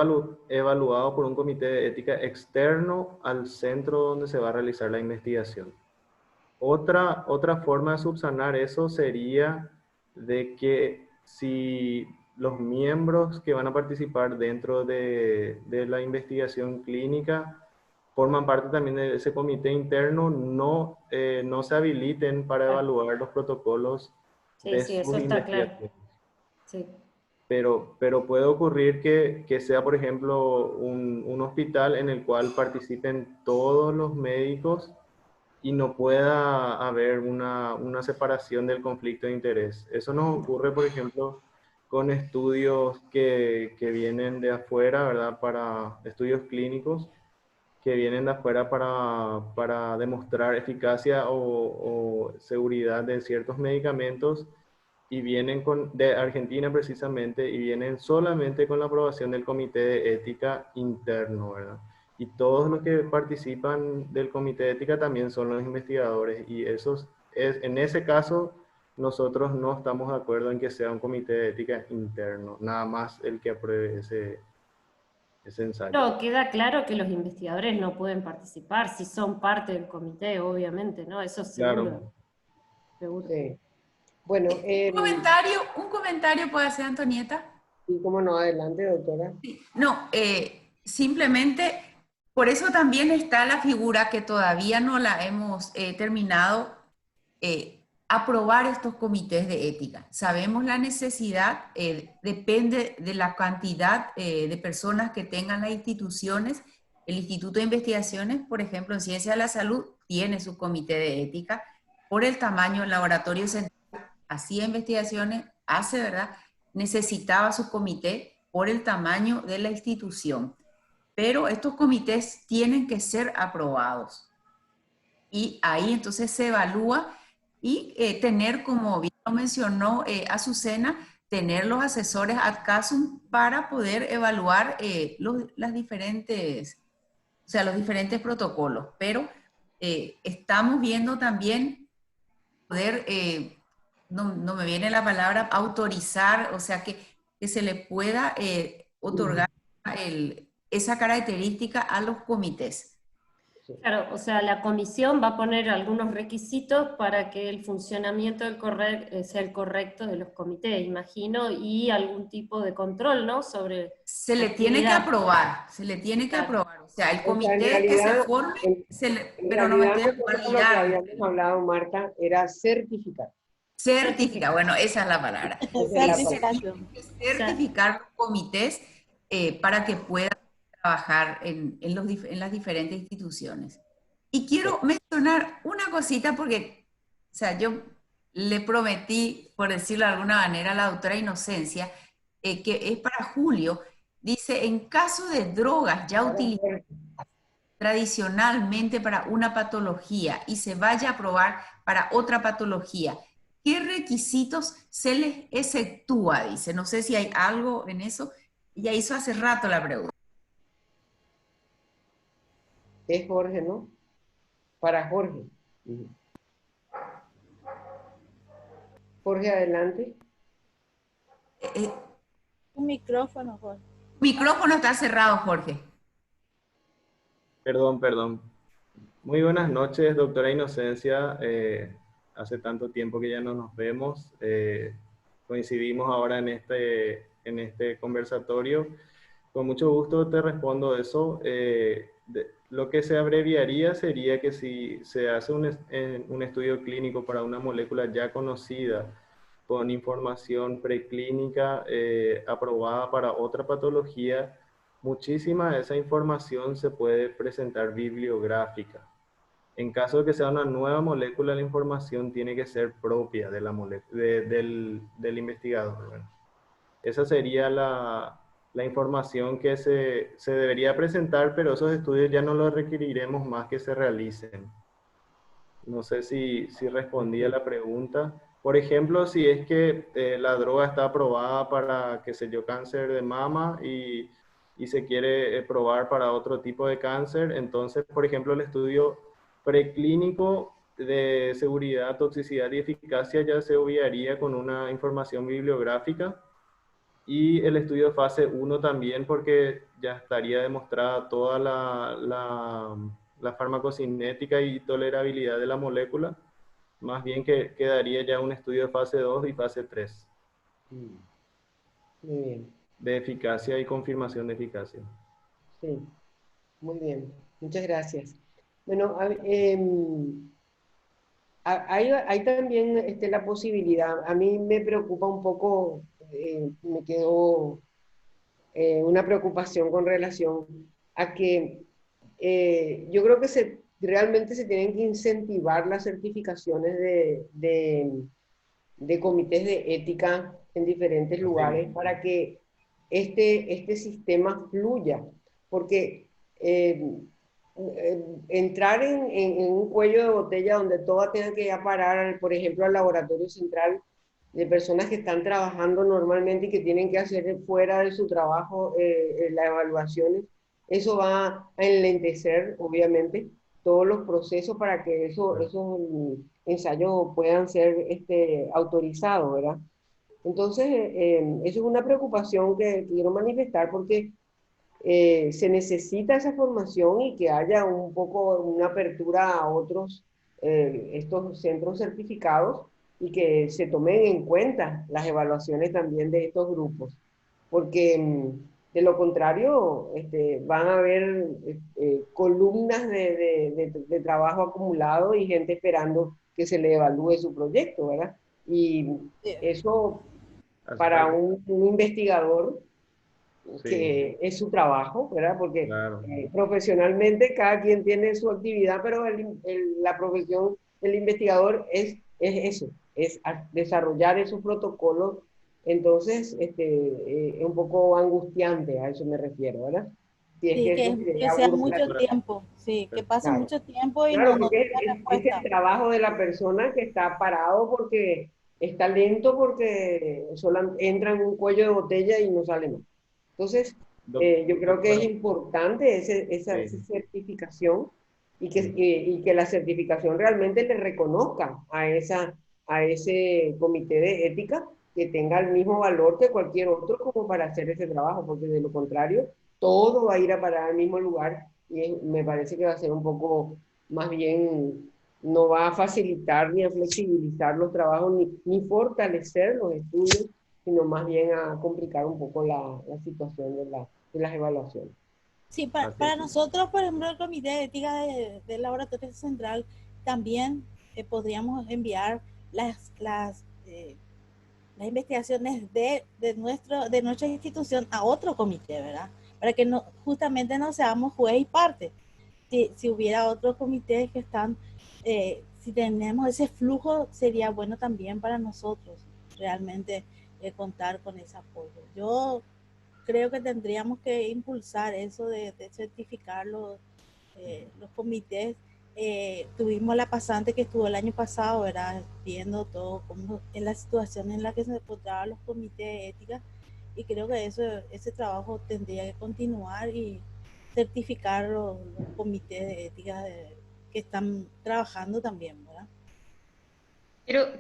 evaluado por un comité de ética externo al centro donde se va a realizar la investigación. Otra forma de subsanar eso sería de que si los miembros que van a participar dentro de la investigación clínica forman parte también de ese comité interno, no se habiliten para evaluar los protocolos de Sí, sus eso está claro. investigaciones. Sí. Pero puede ocurrir que sea, por ejemplo, un hospital en el cual participen todos los médicos y no pueda haber una separación del conflicto de interés. Eso nos ocurre, por ejemplo, con estudios que vienen de afuera, ¿verdad? Para estudios clínicos que vienen de afuera para demostrar eficacia o seguridad de ciertos medicamentos, y vienen de Argentina precisamente, y vienen solamente con la aprobación del comité de ética interno, ¿verdad? Y todos los que participan del comité de ética también son los investigadores, y en ese caso nosotros no estamos de acuerdo en que sea un comité de ética interno, nada más el que apruebe ese ensayo. Pero queda claro que los investigadores no pueden participar si son parte del comité, obviamente, ¿no? Eso seguro. Claro. Seguro. Sí. Bueno, ¿Un comentario puede hacer, Antonieta? Sí, cómo no, adelante, doctora. Sí. No, simplemente, por eso también está la figura que todavía no la hemos terminado, aprobar estos comités de ética. Sabemos la necesidad, depende de la cantidad de personas que tengan las instituciones. El Instituto de Investigaciones, por ejemplo, en Ciencia de la Salud, tiene su comité de ética. Por el tamaño del laboratorio central, hacía investigaciones, ¿verdad? Necesitaba su comité por el tamaño de la institución. Pero estos comités tienen que ser aprobados. Y ahí entonces se evalúa y tener, como bien lo mencionó Azucena, tener los asesores ad casum para poder evaluar los diferentes protocolos. Pero estamos viendo también poder, no me viene la palabra, autorizar, o sea, que se le pueda otorgar esa característica a los comités. Claro, o sea, la comisión va a poner algunos requisitos para que el funcionamiento sea el correcto de los comités, imagino, y algún tipo de control, ¿no? Sobre... Se le tiene que aprobar, o sea, el comité que se forme, pero no me estoy lo que habíamos hablado, Marta, era certificar. Certificar, bueno, esa es la palabra. Certificar los comités para que puedan trabajar en las diferentes instituciones. Y quiero mencionar mencionar una cosita porque, o sea, yo le prometí, por decirlo de alguna manera, a la doctora Inocencia, que es para julio. Dice, en caso de drogas ya utilizadas tradicionalmente para una patología y se vaya a probar para otra patología, ¿qué requisitos se les exceptúa? Dice, no sé si hay algo en eso. Ya hizo hace rato la pregunta. Es Jorge, ¿no? Para Jorge. Jorge, adelante. Un micrófono, Jorge. Micrófono está cerrado, Jorge. Perdón. Muy buenas noches, doctora Inocencia. Hace tanto tiempo que ya no nos vemos. Coincidimos ahora en este conversatorio. Con mucho gusto te respondo eso. Lo que se abreviaría sería que si se hace un estudio clínico para una molécula ya conocida, con información preclínica aprobada para otra patología, muchísima de esa información se puede presentar bibliográfica. En caso de que sea una nueva molécula, la información tiene que ser propia de del investigador, ¿verdad? Esa sería la información que se debería presentar, pero esos estudios ya no los requeriremos más que se realicen. No sé si respondí a la pregunta. Por ejemplo, si es que la droga está aprobada para, qué sé yo, cáncer de mama y se quiere probar para otro tipo de cáncer, entonces, por ejemplo, el estudio preclínico de seguridad, toxicidad y eficacia ya se obviaría con una información bibliográfica, y el estudio fase 1 también, porque ya estaría demostrada toda la farmacocinética y tolerabilidad de la molécula. Más bien que quedaría ya un estudio de fase 2 y fase 3. Muy bien. De eficacia y confirmación de eficacia. Sí, muy bien. Muchas gracias. Bueno, hay también la posibilidad, a mí me preocupa un poco, me quedó una preocupación con relación a que yo creo que realmente se tienen que incentivar las certificaciones de comités de ética en diferentes lugares para que este sistema fluya, porque entrar en un cuello de botella donde todo tenga que ir a parar, por ejemplo, al laboratorio central de personas que están trabajando normalmente y que tienen que hacer fuera de su trabajo las evaluaciones, eso va a enlentecer, obviamente, todos los procesos para que esos ensayos puedan ser autorizados, ¿verdad? Entonces, eso es una preocupación que quiero manifestar porque se necesita esa formación y que haya un poco una apertura a otros, estos centros certificados y que se tomen en cuenta las evaluaciones también de estos grupos, porque de lo contrario van a haber columnas de trabajo acumulado y gente esperando que se le evalúe su proyecto, ¿verdad? Y eso para un investigador que es su trabajo, ¿verdad? Porque claro, profesionalmente cada quien tiene su actividad, pero la profesión del investigador es eso, es desarrollar esos protocolos. Entonces, es un poco angustiante, a eso me refiero, ¿verdad? Si es Sí, que sea mucho tiempo, sí, que pase claro, mucho tiempo y claro, no porque tenga es respuesta. el trabajo de la persona que está parado porque está lento, porque solo entra en un cuello de botella y no sale más. Entonces, yo creo que es importante esa certificación y que la certificación realmente le reconozca a ese comité de ética que tenga el mismo valor que cualquier otro como para hacer ese trabajo, porque de lo contrario, todo va a ir a parar al mismo lugar y me parece que va a ser un poco, más bien, no va a facilitar ni a flexibilizar los trabajos ni fortalecer los estudios, sino más bien a complicar un poco la situación de las evaluaciones. Sí, para nosotros, por ejemplo, el Comité de Ética del Laboratorio Central, también podríamos enviar las investigaciones de nuestra institución a otro comité, ¿verdad? Para que justamente no seamos juez y parte. Si hubiera otros comités que están si tenemos ese flujo, sería bueno también para nosotros realmente contar con ese apoyo. Yo creo que tendríamos que impulsar eso de certificar los comités. Tuvimos la pasante que estuvo el año pasado, ¿verdad? Viendo todo cómo, en la situación en la que se encontraban los comités de ética, y creo que ese trabajo tendría que continuar y certificar los comités de ética que están trabajando también, ¿verdad?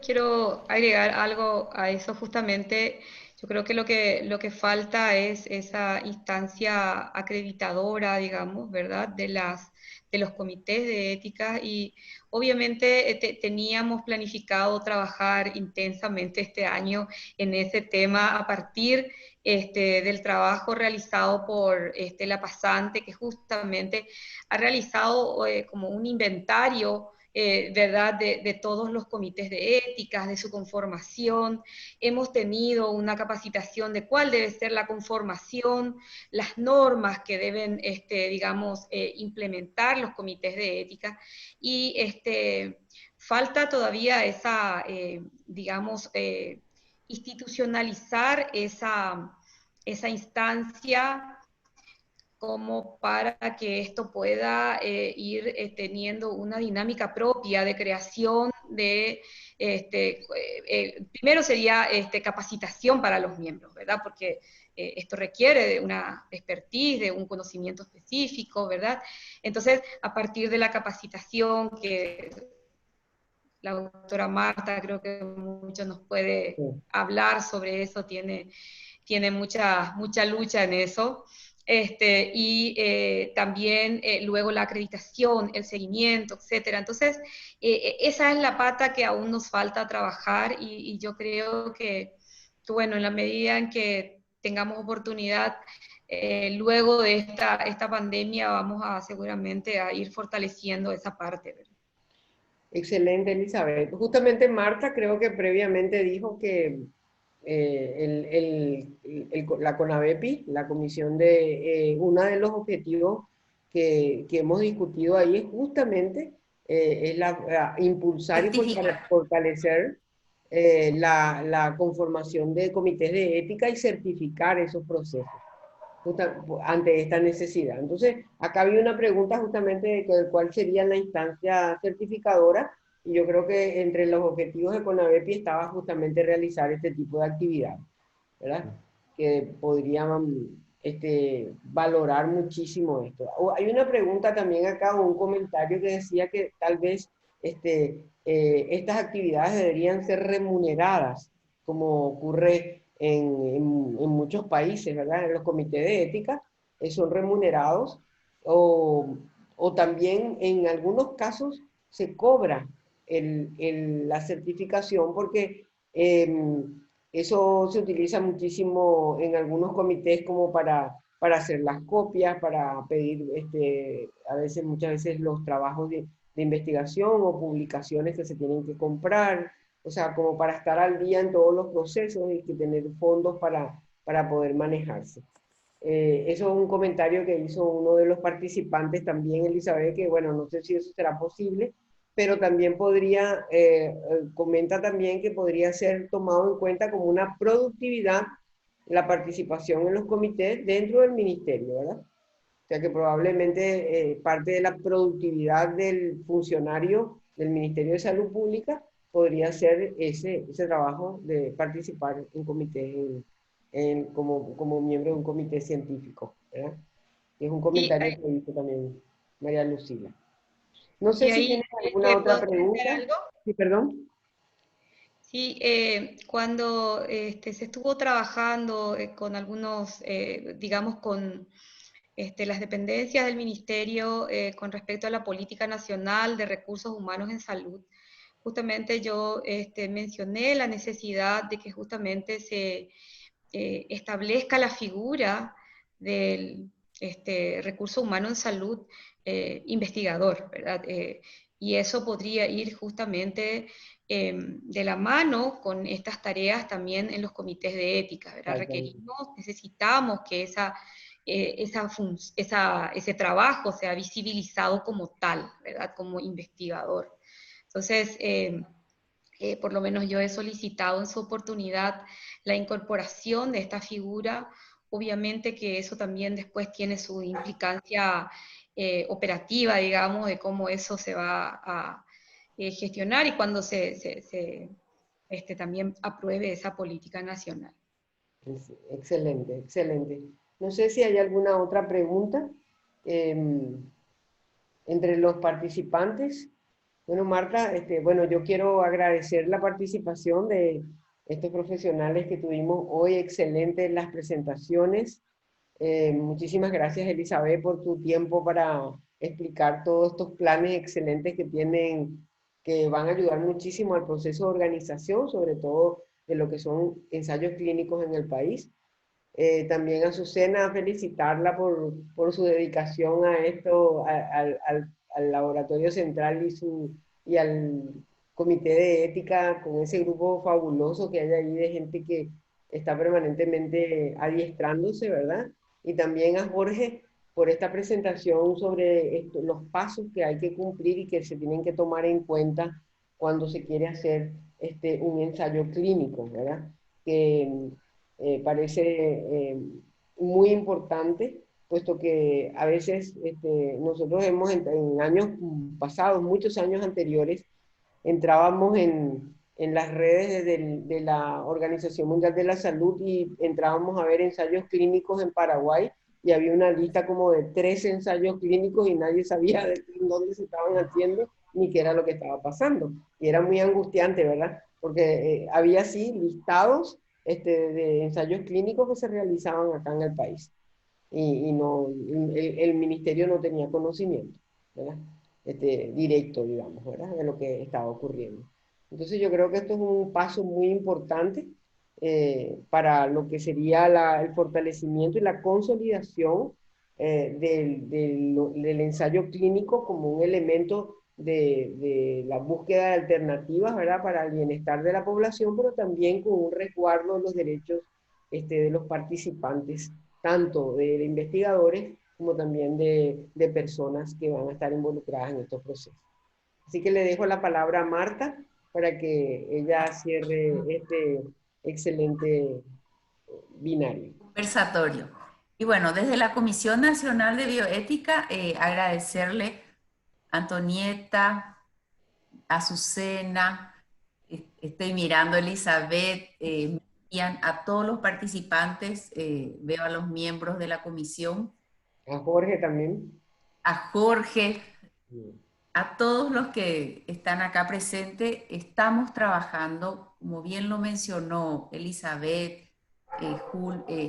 Quiero agregar algo a eso justamente. Yo creo que lo que falta es esa instancia acreditadora, digamos, ¿verdad? De los comités de ética, y obviamente teníamos planificado trabajar intensamente este año en ese tema a partir del trabajo realizado por la pasante, que justamente ha realizado como un inventario, ¿verdad?, de todos los comités de éticas, de su conformación. Hemos tenido una capacitación de cuál debe ser la conformación, las normas que deben, digamos, implementar los comités de ética, y falta todavía esa, digamos, institucionalizar esa instancia como para que esto pueda ir teniendo una dinámica propia de creación de, primero sería capacitación para los miembros, ¿verdad? Porque esto requiere de una expertise, de un conocimiento específico, ¿verdad? Entonces, a partir de la capacitación que la doctora Marta creo que mucho nos puede hablar sobre eso, tiene mucha lucha en eso. También luego la acreditación, el seguimiento, etcétera. Entonces, esa es la pata que aún nos falta trabajar, y yo creo que, bueno, en la medida en que tengamos oportunidad, luego de esta pandemia, vamos seguramente a ir fortaleciendo esa parte, ¿verdad? Excelente, Elizabeth. Justamente Marta creo que previamente dijo que la CONAVEPI, la comisión uno de los objetivos que hemos discutido ahí es justamente impulsar y fortalecer la conformación de comités de ética y certificar esos procesos ante esta necesidad. Entonces, acá había una pregunta justamente de cuál sería la instancia certificadora, y yo creo que entre los objetivos de CONAVEPI estaba justamente realizar este tipo de actividad, ¿verdad? Que podrían valorar muchísimo esto. Hay una pregunta también acá, o un comentario que decía que tal vez estas actividades deberían ser remuneradas, como ocurre en muchos países, ¿verdad? En los comités de ética son remunerados, o también en algunos casos se cobra la certificación, porque eso se utiliza muchísimo en algunos comités como para hacer las copias, para pedir muchas veces los trabajos de investigación o publicaciones que se tienen que comprar, o sea, como para estar al día en todos los procesos y que tener fondos para poder manejarse. Eso es un comentario que hizo uno de los participantes también, Elizabeth, que bueno, no sé si eso será posible, pero también comenta también que podría ser tomado en cuenta como una productividad la participación en los comités dentro del ministerio, ¿verdad? O sea que probablemente parte de la productividad del funcionario del Ministerio de Salud Pública podría ser ese trabajo de participar en comités, como miembro de un comité científico, ¿verdad? Y es un comentario que hizo también María Lucila. No sé si tienes alguna otra pregunta. ¿Algo? Sí, perdón. Sí, cuando se estuvo trabajando con algunos, digamos, con las dependencias del Ministerio con respecto a la Política Nacional de Recursos Humanos en Salud, justamente yo mencioné la necesidad de que justamente se establezca la figura del recurso humano en salud investigador, ¿verdad? Y eso podría ir justamente de la mano con estas tareas también en los comités de ética, ¿verdad? Necesitamos que ese trabajo sea visibilizado como tal, ¿verdad? Como investigador. Entonces, por lo menos yo he solicitado en su oportunidad la incorporación de esta figura. Obviamente que eso también después tiene su implicancia operativa, digamos, de cómo eso se va a gestionar y cuando también apruebe esa política nacional. Excelente, excelente. No sé si hay alguna otra pregunta entre los participantes. Bueno, Marta, bueno, yo quiero agradecer la participación de estos profesionales que tuvimos hoy, excelentes las presentaciones. Muchísimas gracias, Elizabeth, por tu tiempo para explicar todos estos planes excelentes que tienen, que van a ayudar muchísimo al proceso de organización, sobre todo de lo que son ensayos clínicos en el país. También a Azucena, felicitarla por su dedicación a esto, al Laboratorio Central y al Comité de Ética, con ese grupo fabuloso que hay ahí de gente que está permanentemente adiestrándose, ¿verdad? Y también a Jorge por esta presentación sobre los pasos que hay que cumplir y que se tienen que tomar en cuenta cuando se quiere hacer un ensayo clínico, ¿verdad? Que parece muy importante, puesto que a veces nosotros hemos en años pasados, muchos años anteriores, entrábamos en las redes de la Organización Mundial de la Salud y entrábamos a ver ensayos clínicos en Paraguay y había una lista como de 13 ensayos clínicos y nadie sabía de dónde se estaban haciendo ni qué era lo que estaba pasando. Y era muy angustiante, ¿verdad? Porque había sí listados de ensayos clínicos que se realizaban acá en el país. Y no, el ministerio no tenía conocimiento, ¿verdad? Directo, digamos, ¿verdad? De lo que estaba ocurriendo. Entonces yo creo que esto es un paso muy importante para lo que sería el fortalecimiento y la consolidación del ensayo clínico como un elemento de la búsqueda de alternativas, ¿verdad? Para el bienestar de la población, pero también con un resguardo de los derechos de los participantes, tanto de investigadores como también de personas que van a estar involucradas en estos procesos. Así que le dejo la palabra a Marta para que ella cierre este excelente binario. Conversatorio. Y bueno, desde la Comisión Nacional de Bioética, agradecerle a Antonieta, a Azucena, estoy mirando a Elizabeth, a todos los participantes, veo a los miembros de la comisión. A Jorge también. A Jorge, a todos los que están acá presentes. Estamos trabajando, como bien lo mencionó Elizabeth,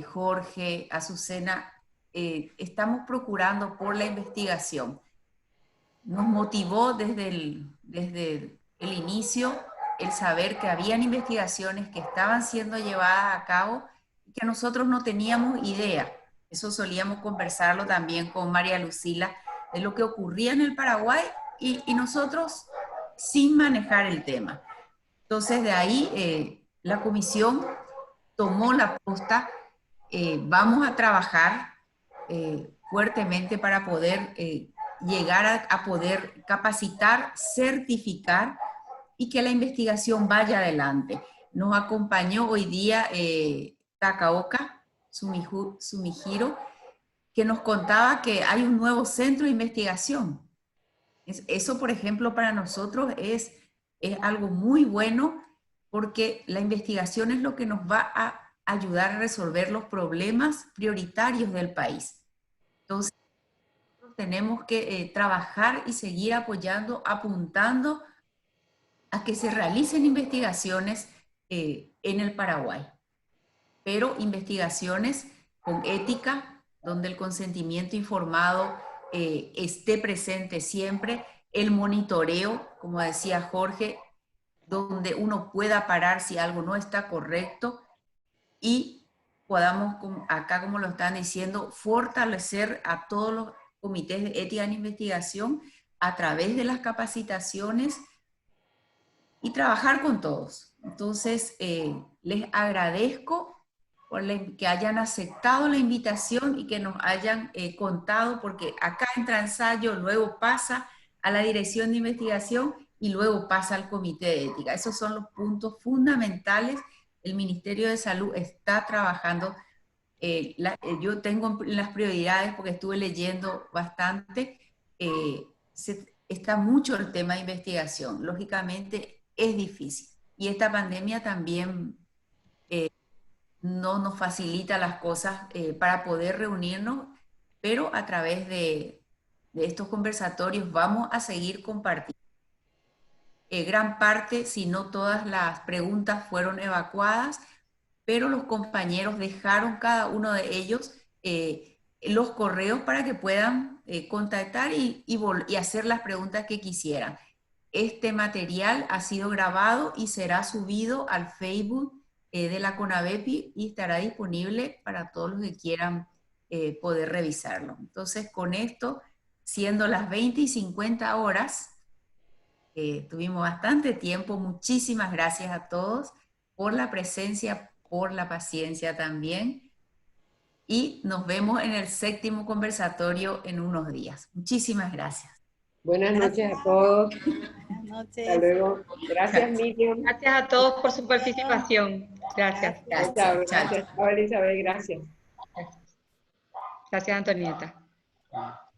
Jorge, Azucena, estamos procurando por la investigación. Nos motivó desde el inicio el saber que habían investigaciones que estaban siendo llevadas a cabo y que nosotros no teníamos idea. Eso solíamos conversarlo también con María Lucila, de lo que ocurría en el Paraguay y nosotros sin manejar el tema. Entonces de ahí la comisión tomó la posta, vamos a trabajar fuertemente para poder llegar a poder capacitar, certificar y que la investigación vaya adelante. Nos acompañó hoy día Takaoka Sumihiro, que nos contaba que hay un nuevo centro de investigación. Eso, por ejemplo, para nosotros es algo muy bueno, porque la investigación es lo que nos va a ayudar a resolver los problemas prioritarios del país. Entonces, tenemos que trabajar y seguir apoyando, apuntando a que se realicen investigaciones en el Paraguay, pero investigaciones con ética, donde el consentimiento informado esté presente siempre, el monitoreo, como decía Jorge, donde uno pueda parar si algo no está correcto y podamos, acá como lo están diciendo, fortalecer a todos los comités de ética en investigación a través de las capacitaciones y trabajar con todos. Entonces, les agradezco por que hayan aceptado la invitación y que nos hayan contado, porque acá entra ensayo, luego pasa a la dirección de investigación y luego pasa al comité de ética. Esos son los puntos fundamentales. El Ministerio de Salud está trabajando. Yo tengo las prioridades, porque estuve leyendo bastante, está mucho el tema de investigación. Lógicamente es difícil. Y esta pandemia también no nos facilita las cosas para poder reunirnos, pero a través de estos conversatorios vamos a seguir compartiendo. Gran parte, si no todas las preguntas fueron evacuadas, pero los compañeros dejaron cada uno de ellos los correos para que puedan contactar y hacer las preguntas que quisieran. Este material ha sido grabado y será subido al Facebook de la CONAVEPI y estará disponible para todos los que quieran poder revisarlo. Entonces, con esto, siendo las 20:50 horas, tuvimos bastante tiempo. Muchísimas gracias a todos por la presencia, por la paciencia también. Y nos vemos en el 7º conversatorio en unos días. Muchísimas gracias. Buenas noches a todos. Buenas noches. Hasta luego. Gracias, Miriam. Gracias a todos por su participación. Gracias. Chao, gracias. Chao, Elizabeth, gracias. Gracias, Antonieta.